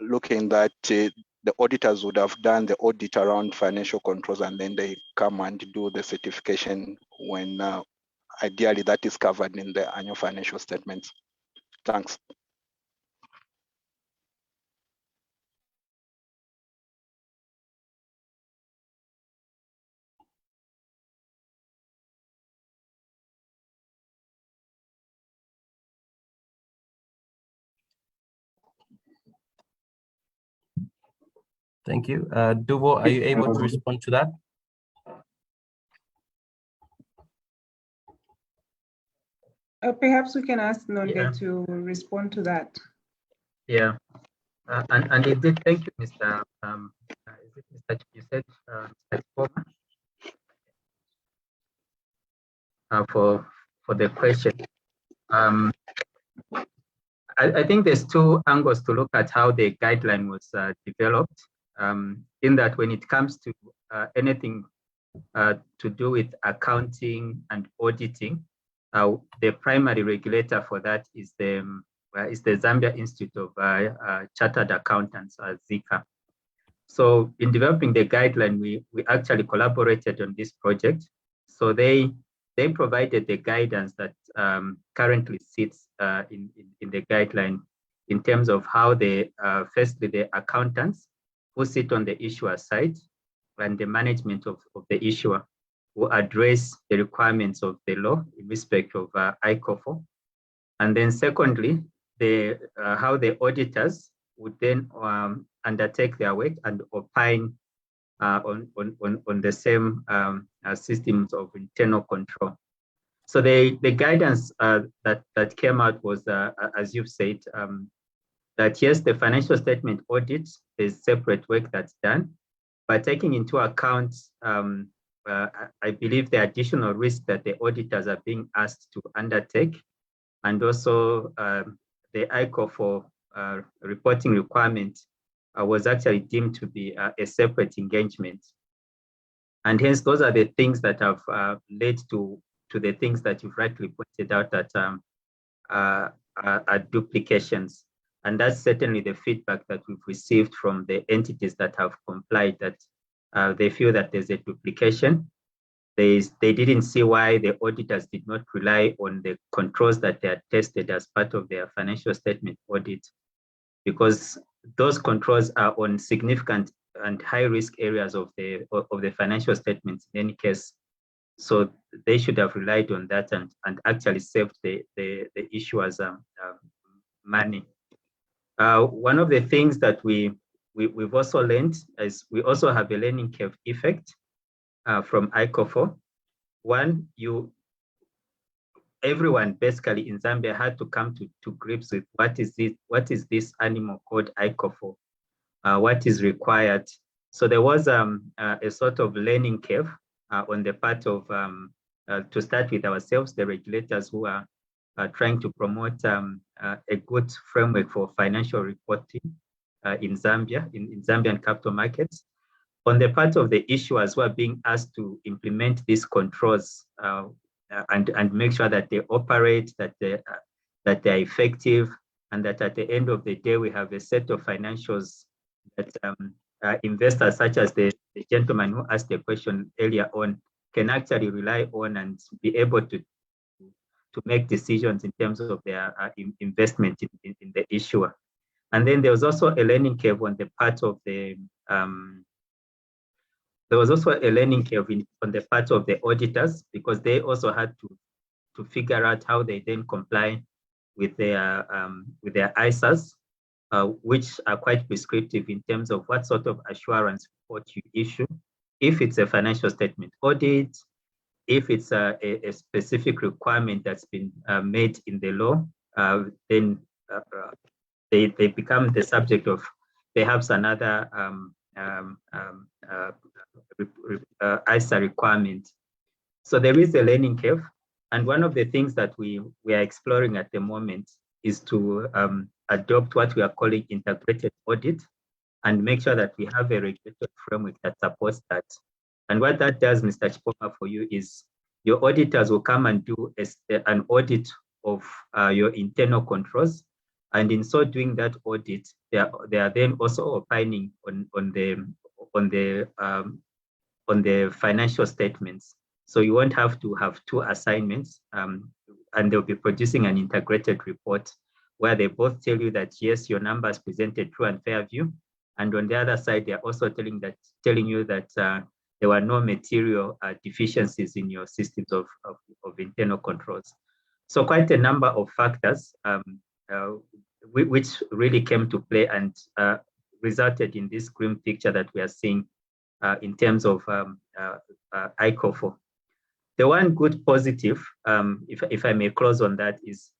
looking that the auditors would have done the audit around financial controls and then they come and do the certification when ideally that is covered in the annual financial statements. Thanks. Thank you. Duvo, are you able to respond to that? Perhaps we can ask Nonde Yeah. to respond to that. Yeah, and indeed, thank you, Mr. Is it Mr. You said Mr. Chipoma, for the question. I think there's two angles to look at how the guideline was developed. In that, when it comes to anything to do with accounting and auditing, the primary regulator for that is the Zambia Institute of Chartered Accountants, ZICA. So in developing the guideline, we actually collaborated on this project. So they provided the guidance that currently sits in the guideline in terms of how firstly the accountants who sit on the issuer side and the management of the issuer will address the requirements of the law in respect of ICOFO. And then secondly, how the auditors would then undertake their work and opine on the same systems of internal control. So the guidance that came out was, as you've said, that yes, the financial statement audit is separate work that's done, but taking into account, I believe the additional risk that the auditors are being asked to undertake, and also the ICOFO reporting requirement was actually deemed to be a separate engagement. And hence, those are the things that have led to the things that you've rightly pointed out that are duplications. And that's certainly the feedback that we've received from the entities that have complied, that they feel that there's a duplication. They didn't see why the auditors did not rely on the controls that they had tested as part of their financial statement audit, because those controls are on significant and high risk areas of the financial statements in any case. So they should have relied on that and actually saved the issuers money. One of the things that we've also learned is we also have a learning curve effect from ICOFO. One, everyone basically in Zambia had to come to grips with what is this animal called ICOFO, what is required. So there was a sort of learning curve on the part of, to start with ourselves, the regulators who are trying to promote a good framework for financial reporting in Zambia, in Zambian capital markets. On the part of the issuers who are being asked to implement these controls and make sure that they operate, that they're effective, and that at the end of the day, we have a set of financials that investors such as the gentleman who asked the question earlier on can actually rely on and be able to make decisions in terms of their investment in the issuer. And then there was also a learning curve on the part of the there was also a learning curve on the part of the auditors, because they also had to figure out how they then comply with their ISAs, which are quite prescriptive in terms of what sort of assurance report you issue. If it's a financial statement audit, if it's a specific requirement that's been made in the law, then they become the subject of perhaps another ISA requirement. So there is a learning curve. And one of the things that we are exploring at the moment is to adopt what we are calling integrated audit and make sure that we have a regulated framework that supports that. And what that does, Mr. Chipoma, for you is your auditors will come and do an audit of your internal controls, And in so doing that audit, they are then also opining on the financial statements. So you won't have to have two assignments, and they'll be producing an integrated report where they both tell you that yes, your numbers presented true and fair view, and on the other side, they're also telling you that there were no material deficiencies in your systems of internal controls. So quite a number of factors which really came to play and resulted in this grim picture that we are seeing in terms of ICOFO. The one good positive, if I may close on that, is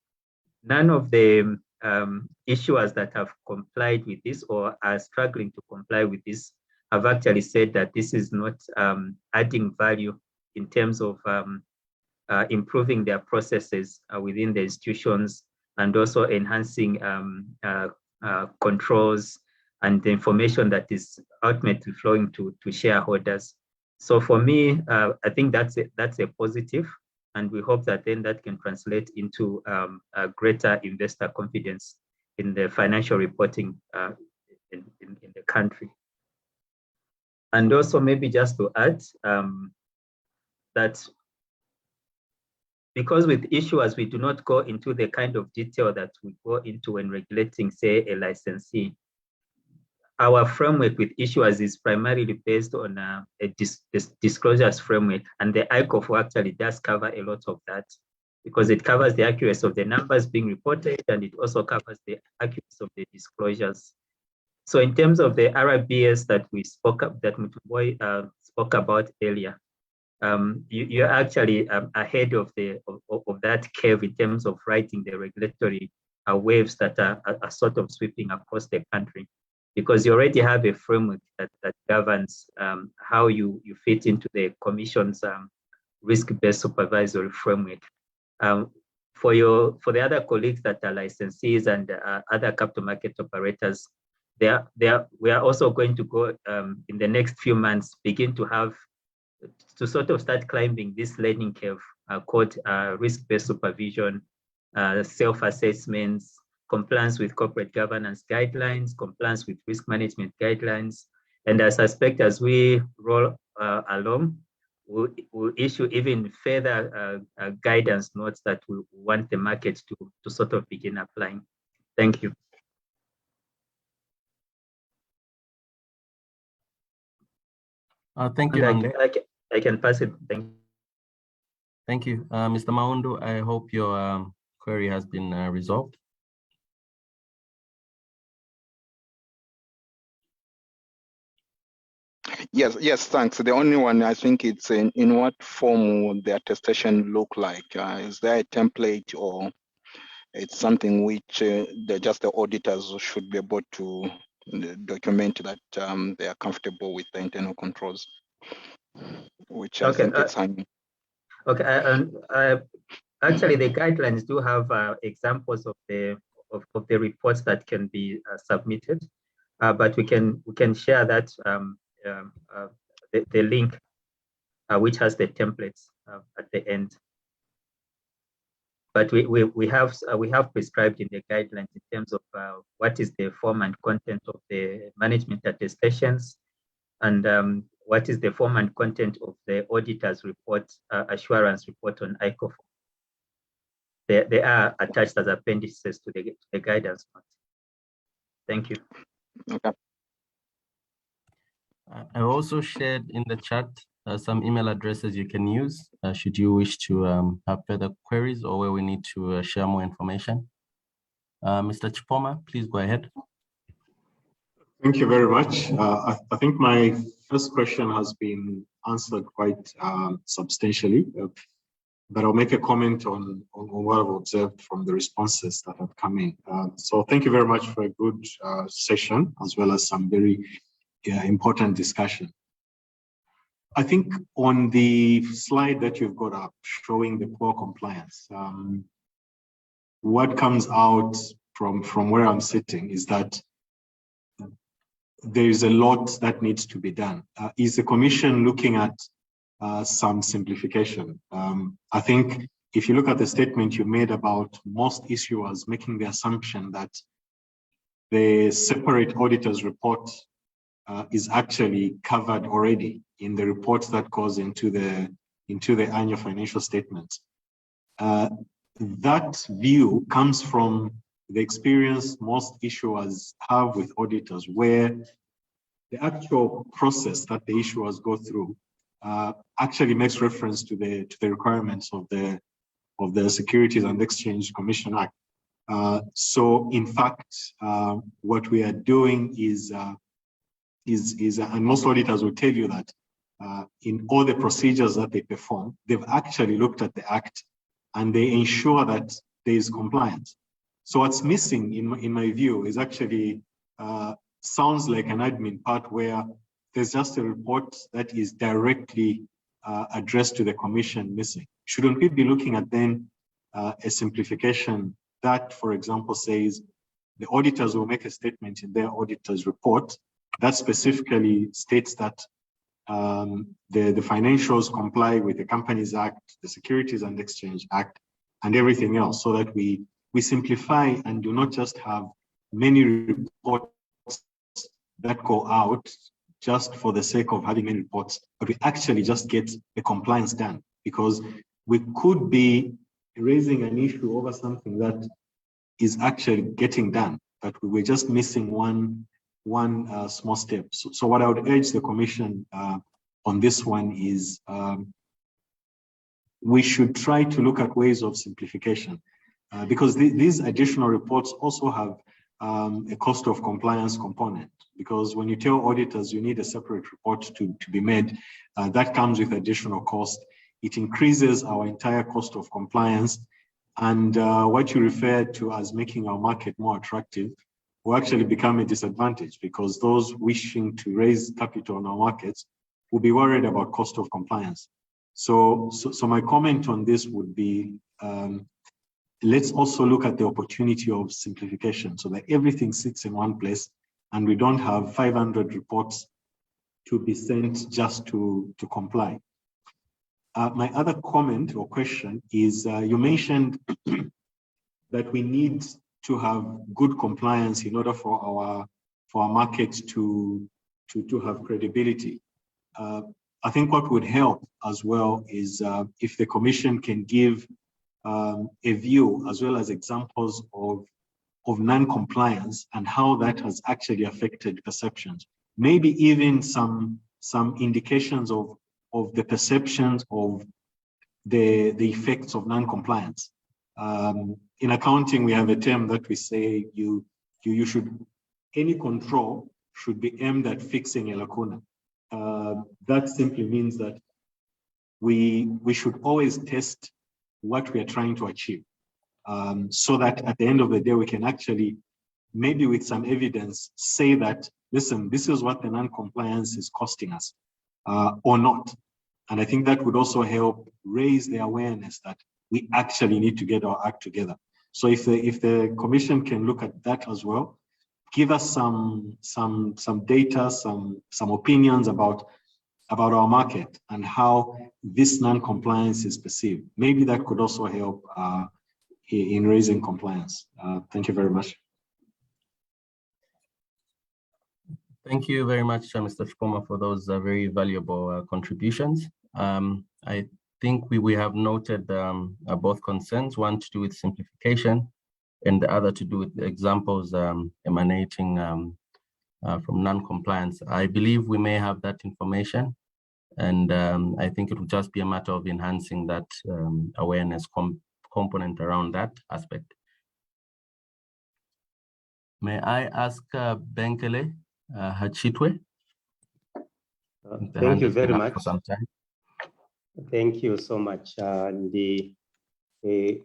none of the issuers that have complied with this or are struggling to comply with this have actually said that this is not adding value in terms of improving their processes within the institutions and also enhancing controls and the information that is ultimately flowing to shareholders. So for me, I think that's a positive, and we hope that then that can translate into a greater investor confidence in the financial reporting in the country. And also maybe just to add that because with issuers, we do not go into the kind of detail that we go into when regulating, say, a licensee. Our framework with issuers is primarily based on a disclosures framework, and the ICOFO actually does cover a lot of that because it covers the accuracy of the numbers being reported, and it also covers the accuracy of the disclosures. So in terms of the RBS that we spoke up, that Mutumboi spoke about earlier, you're actually ahead of that curve in terms of writing the regulatory waves that are sort of sweeping across the country, because you already have a framework that governs how you fit into the Commission's risk-based supervisory framework. For the other colleagues that are licensees and other capital market operators, we are also going to go in the next few months begin to sort of start climbing this learning curve called risk-based supervision, self-assessments, compliance with corporate governance guidelines, compliance with risk management guidelines. And I suspect as we roll along, we'll issue even further guidance notes that we want the market to sort of begin applying. Thank you. Thank you, Ange. I can pass it. Thank you. Thank you. Mr. Maundu, I hope your query has been resolved. Yes, thanks. The only one, I think it's in what form would the attestation look like? Is there a template, or it's something which just the auditors should be able to document that they are comfortable with the internal controls, which I think it's hanging. Okay, actually the guidelines do have examples of the reports that can be submitted, but we can share that the link which has the templates at the end. But we have prescribed in the guidelines in terms of what is the form and content of the management attestations, and what is the form and content of the auditor's report, assurance report on ICOFO. They are attached as appendices to the guidance note. Thank you. Okay. I also shared in the chat some email addresses you can use should you wish to have further queries or where we need to share more information. Mr. Chipoma, please go ahead. Thank you very much. I think my first question has been answered quite substantially, but I'll make a comment on what I've observed from the responses that have come in. So thank you very much for a good session, as well as some very important discussion. I think on the slide that you've got up showing the poor compliance, what comes out from where I'm sitting is that there is a lot that needs to be done. Is the Commission looking at some simplification? I think if you look at the statement you made about most issuers making the assumption that the separate auditor's report is actually covered already in the reports that goes into the annual financial statements. That view comes from the experience most issuers have with auditors, where the actual process that the issuers go through actually makes reference to the requirements of the Securities and Exchange Commission Act. So in fact, what we are doing is and most auditors will tell you that in all the procedures that they perform, they've actually looked at the Act and they ensure that there is compliance. So what's missing in my view is actually sounds like an admin part where there's just a report that is directly addressed to the Commission missing. Shouldn't we be looking at then a simplification that, for example, says the auditors will make a statement in their auditor's report that specifically states that the financials comply with the Companies Act, the Securities and Exchange Act, and everything else, so that we simplify and do not just have many reports that go out just for the sake of having many reports, but we actually just get the compliance done, because we could be raising an issue over something that is actually getting done, but we were just missing one small step. So what I would urge the Commission on this one is we should try to look at ways of simplification, because these additional reports also have a cost of compliance component, because when you tell auditors you need a separate report to be made, that comes with additional cost. It increases our entire cost of compliance, and what you referred to as making our market more attractive will actually become a disadvantage, because those wishing to raise capital on our markets will be worried about cost of compliance. So my comment on this would be, let's also look at the opportunity of simplification so that everything sits in one place and we don't have 500 reports to be sent just to comply. My other comment or question is, you mentioned that we need to have good compliance in order for our market to have credibility. I think what would help as well is if the Commission can give a view as well as examples of non-compliance and how that has actually affected perceptions. Maybe even some indications of the perceptions of the effects of non-compliance. In accounting, we have a term that we say any control should be aimed at fixing a lacuna. That simply means that we should always test what we are trying to achieve, so that at the end of the day, we can actually, maybe with some evidence, say that, listen, this is what the non-compliance is costing us, or not. And I think that would also help raise the awareness that we actually need to get our act together. So if the Commission can look at that as well, give us some data, some opinions about our market and how this non-compliance is perceived. Maybe that could also help in raising compliance. Thank you very much. Thank you very much, Mr. Chikoma, for those very valuable contributions. I think we have noted both concerns, one to do with simplification and the other to do with examples emanating from non-compliance. I believe we may have that information, and I think it will just be a matter of enhancing that awareness component around that aspect. May I ask Benkele Hachitwe? Thank you very much. Thank you so much, and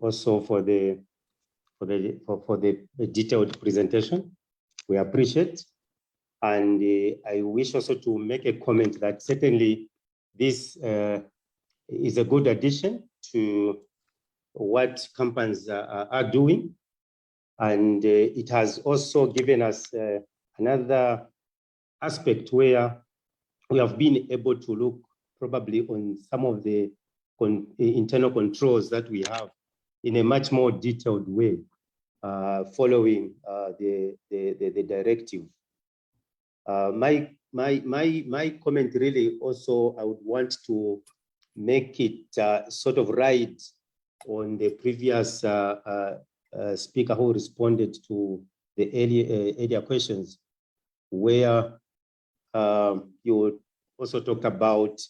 also for the detailed presentation. We appreciate, and I wish also to make a comment that certainly this is a good addition to what companies are doing, and it has also given us another aspect where we have been able to look probably on some of the internal controls that we have in a much more detailed way, following the directive. My comment really also, I would want to make it sort of ride on the previous speaker who responded to the earlier questions, where you also talked about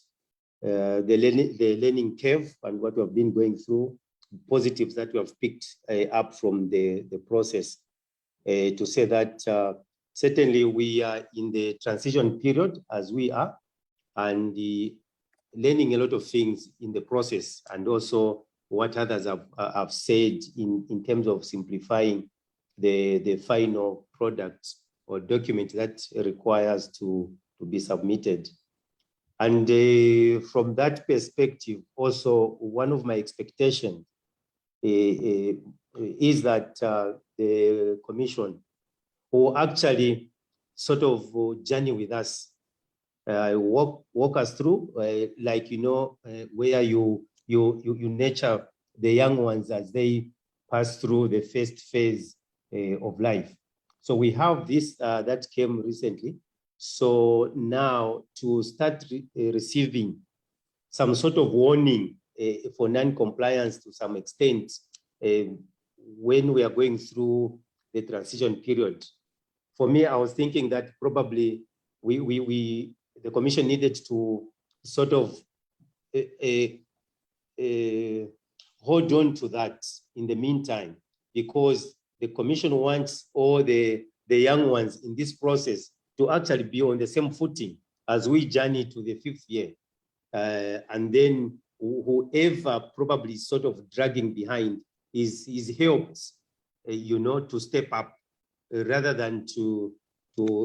the learning curve and what we have been going through, positives that we have picked up from the process, to say that certainly we are in the transition period as we are, and learning a lot of things in the process, and also what others have said in terms of simplifying the final product or document that requires to be submitted. And from that perspective, also one of my expectations is that the Commission will actually sort of journey with us, walk us through, like, you know, where you nurture the young ones as they pass through the first phase of life. So we have this that came recently. So now to start receiving some sort of warning for non-compliance to some extent when we are going through the transition period. For me, I was thinking that probably the Commission needed to sort of hold on to that in the meantime, because the Commission wants all the young ones in this process to actually be on the same footing as we journey to the 5th year. And then whoever probably sort of dragging behind is helped, you know, to step up rather than to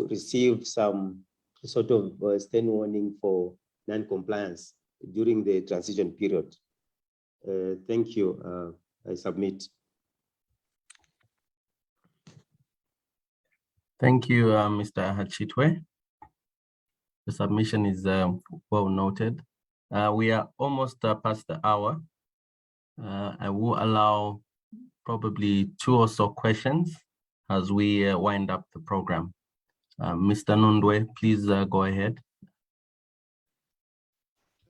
receive some sort of stern warning for non-compliance during the transition period. Thank you. I submit. Thank you, Mr. Hachitwe. The submission is well noted. We are almost past the hour. I will allow probably 2 or so questions as we wind up the program. Mr. Nundwe, please go ahead.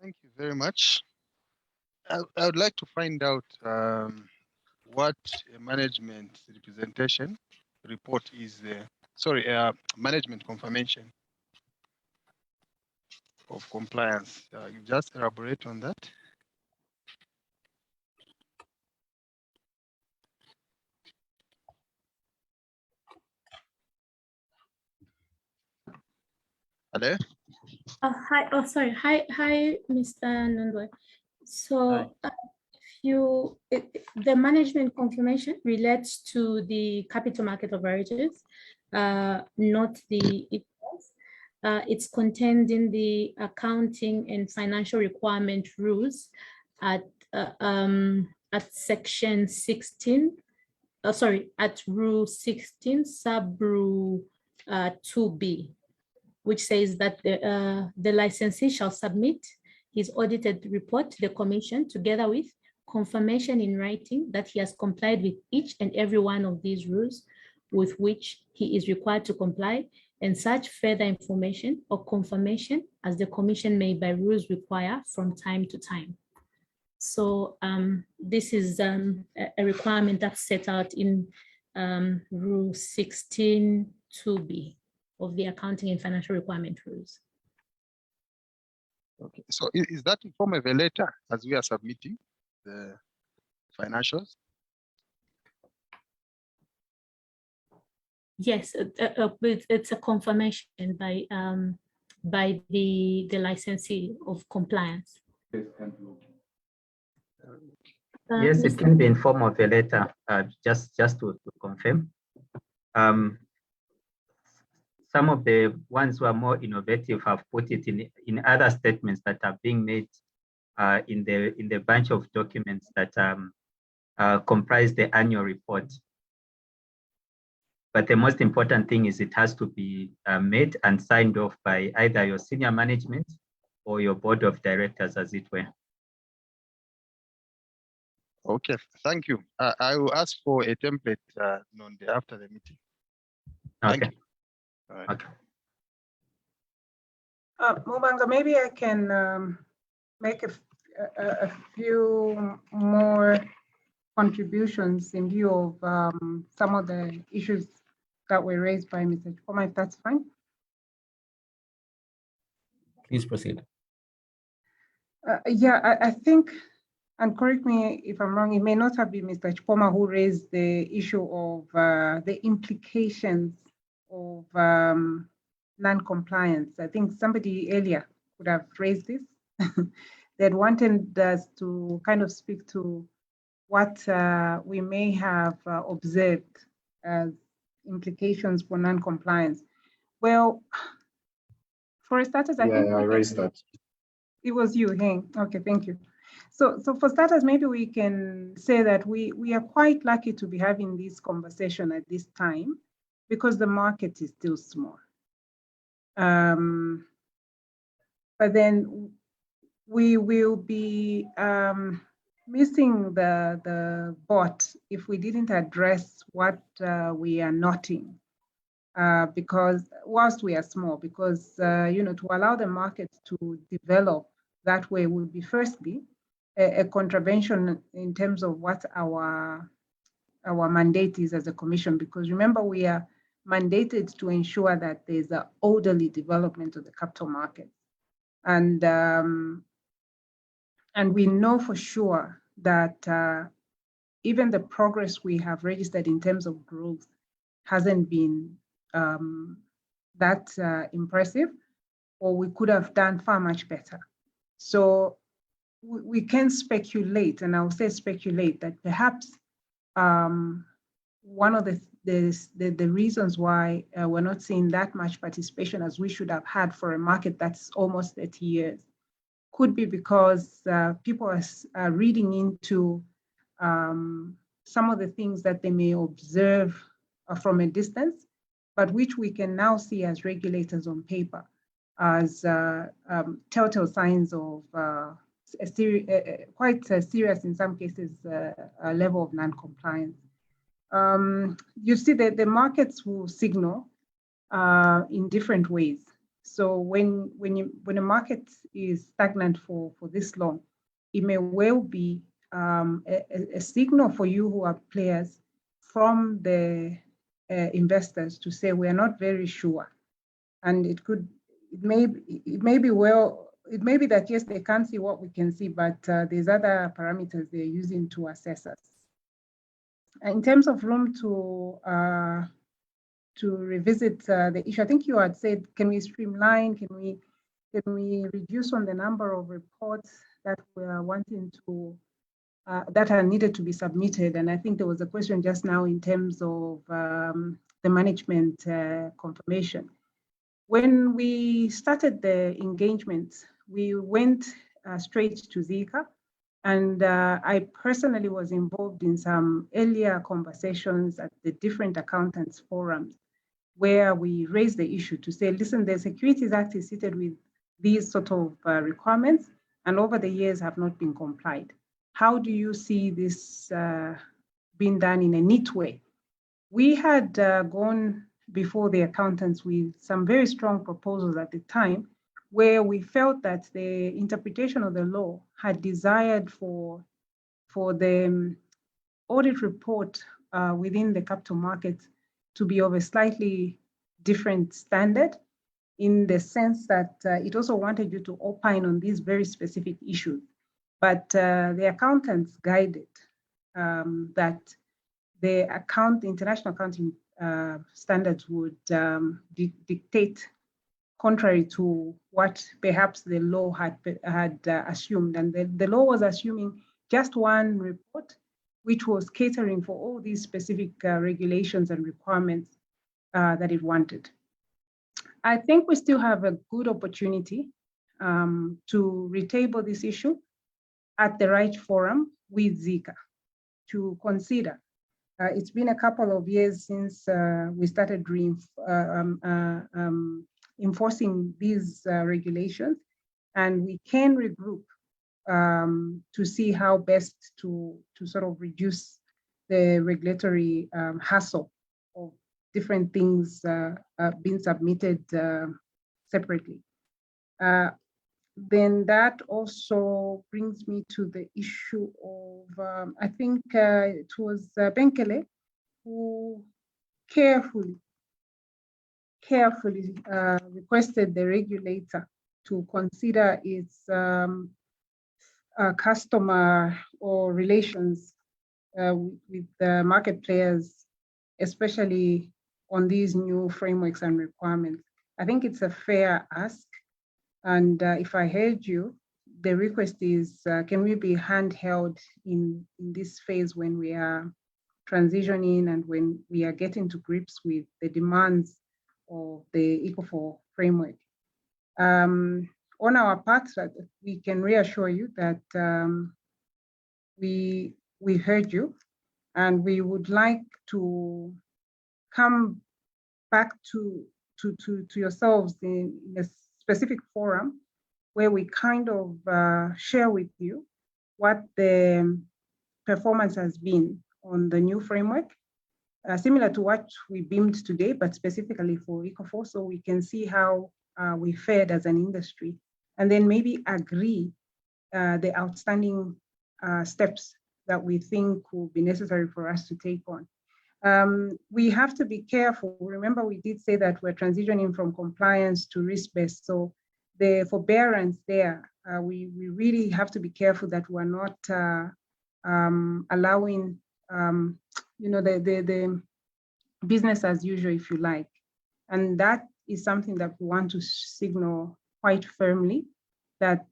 Thank you very much. I would like to find out what a management representation report is. Management confirmation of compliance. You just elaborate on that. Hello? Hi. Oh, sorry. Hi, Mr. Nundwe. So the management confirmation relates to the capital market operations, not the EPS. It's contained in the accounting and financial requirement rules at section 16. At rule 16 sub rule 2B, which says that the licensee shall submit his audited report to the Commission together with confirmation in writing that he has complied with each and every one of these rules with which he is required to comply, and such further information or confirmation as the Commission may by rules require from time to time. So this is a requirement that's set out in rule 16(2)(b) of the accounting and financial requirement rules. Okay, so is that in form of a letter as we are submitting the financials? Yes, it's a confirmation by the licensee of compliance. Yes, it can be in form of a letter, just to confirm. Some of the ones who are more innovative have put it in other statements that are being made in the bunch of documents that comprise the annual report. But the most important thing is it has to be made and signed off by either your senior management or your board of directors, as it were. Okay, thank you. I will ask for a template after the meeting. Thank Okay. you. All right. Okay. Mubanga, maybe I can make a few more contributions in view of some of the issues that were raised by Mr. Chikoma, if that's fine. Please proceed. Yeah, I think, and correct me if I'm wrong, it may not have been Mr. Chikoma who raised the issue of the implications of non-compliance. I think somebody earlier could have raised this. They wanted us to kind of speak to what we may have observed as implications for non-compliance. Well, for starters, I think I raised that. it was you, Heng. Okay, thank you. So for starters, maybe we can say that we are quite lucky to be having this conversation at this time because the market is still small. But then we will be missing the boat if we didn't address what we are noting. Because whilst we are small, because to allow the market to develop that way would be firstly a contravention in terms of what our mandate is as a commission. Because remember, we are mandated to ensure that there's an orderly development of the capital market, and we know for sure that even the progress we have registered in terms of growth hasn't been that impressive, or we could have done far much better. So we can speculate, and I will say speculate, that perhaps one of the reasons why we're not seeing that much participation as we should have had for a market that's almost 30 years could be because people are reading into some of the things that they may observe from a distance, but which we can now see as regulators on paper as telltale signs of quite serious, in some cases, a level of non-compliance. You see that the markets will signal in different ways. So when a market is stagnant for this long, it may well be a signal for you who are players from the investors to say we are not very sure, and it may be that yes, they can't see what we can see, but there's other parameters they're using to assess us. In terms of room to revisit the issue, I think you had said, can we streamline? Can we reduce on the number of reports that we are wanting to that are needed to be submitted? And I think there was a question just now in terms of the management confirmation. When we started the engagement, we went straight to Zika, and I personally was involved in some earlier conversations at the different accountants forums where we raised the issue to say, listen, the Securities Act is seated with these sort of requirements, and over the years have not been complied. How do you see this being done in a neat way? We had gone before the accountants with some very strong proposals at the time, where we felt that the interpretation of the law had desired for the audit report within the capital markets to be of a slightly different standard, in the sense that it also wanted you to opine on these very specific issues. But the accountants guided that the international accounting standards would dictate contrary to what perhaps the law had assumed. And the law was assuming just one report, which was catering for all these specific regulations and requirements that it wanted. I think we still have a good opportunity to retable this issue at the right forum with Zika to consider. It's been a couple of years since we started enforcing these regulations, and we can regroup to see how best to sort of reduce the regulatory hassle of different things being submitted separately. Then that also brings me to the issue of, I think it was Benkele who carefully requested the regulator to consider its customer or relations with the market players, especially on these new frameworks and requirements. I think it's a fair ask. And if I heard you, the request is, can we be handheld in this phase when we are transitioning and when we are getting to grips with the demands of the ECO4 framework? On our part, we can reassure you that we heard you, and we would like to come back to yourselves in a specific forum where we kind of share with you what the performance has been on the new framework, similar to what we beamed today, but specifically for ECO4, so we can see how we fared as an industry, and then maybe agree the outstanding steps that we think will be necessary for us to take on. We have to be careful. Remember, we did say that we're transitioning from compliance to risk-based. So the forbearance there, we really have to be careful that we're not allowing, the business as usual, if you like. And that is something that we want to signal quite firmly, that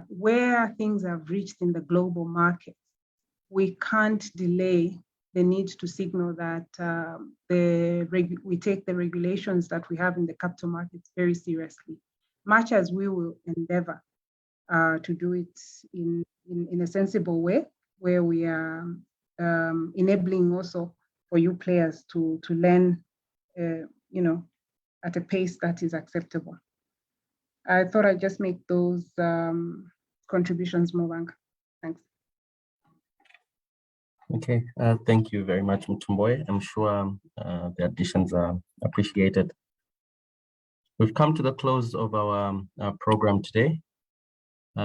where things have reached in the global market, we can't delay the need to signal that we take the regulations that we have in the capital markets very seriously, much as we will endeavor to do it in a sensible way, where we are enabling also for you players to learn, at a pace that is acceptable. I thought I'd just make those contributions, Mubanga. Thanks. Okay, thank you very much, Mutumboy. I'm sure the additions are appreciated. We've come to the close of our program today.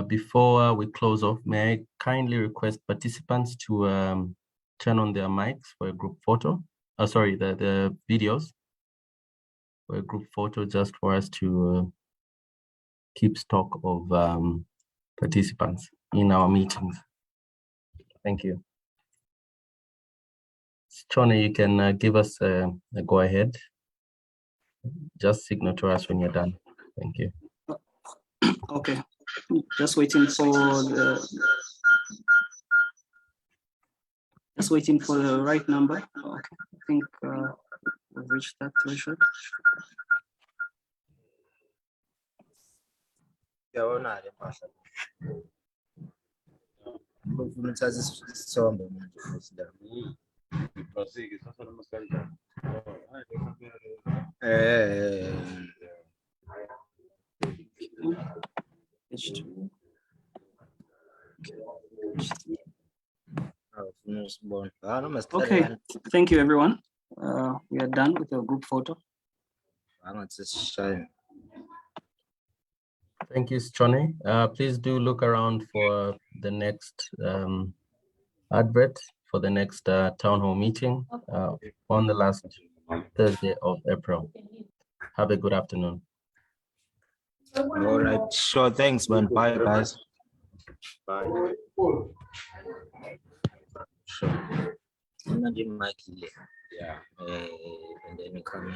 Before we close off, may I kindly request participants to turn on their mics for a group photo. The videos for a group photo, just for us to keep stock of participants in our meetings. Thank you. Chone, you can give us a go ahead. Just signal to us when you're done. Thank you. Okay, just waiting for the right number. Okay, I think we've reached that threshold. H2. Okay, thank you, everyone. We are done with the group photo. Thank you, Chone. Please do look around for the next advert for the next town hall meeting on the last Thursday of April. Have a good afternoon. All right, sure. Thanks, man. Bye, guys. Bye. Sure. Yeah. And then the camera.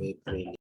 April.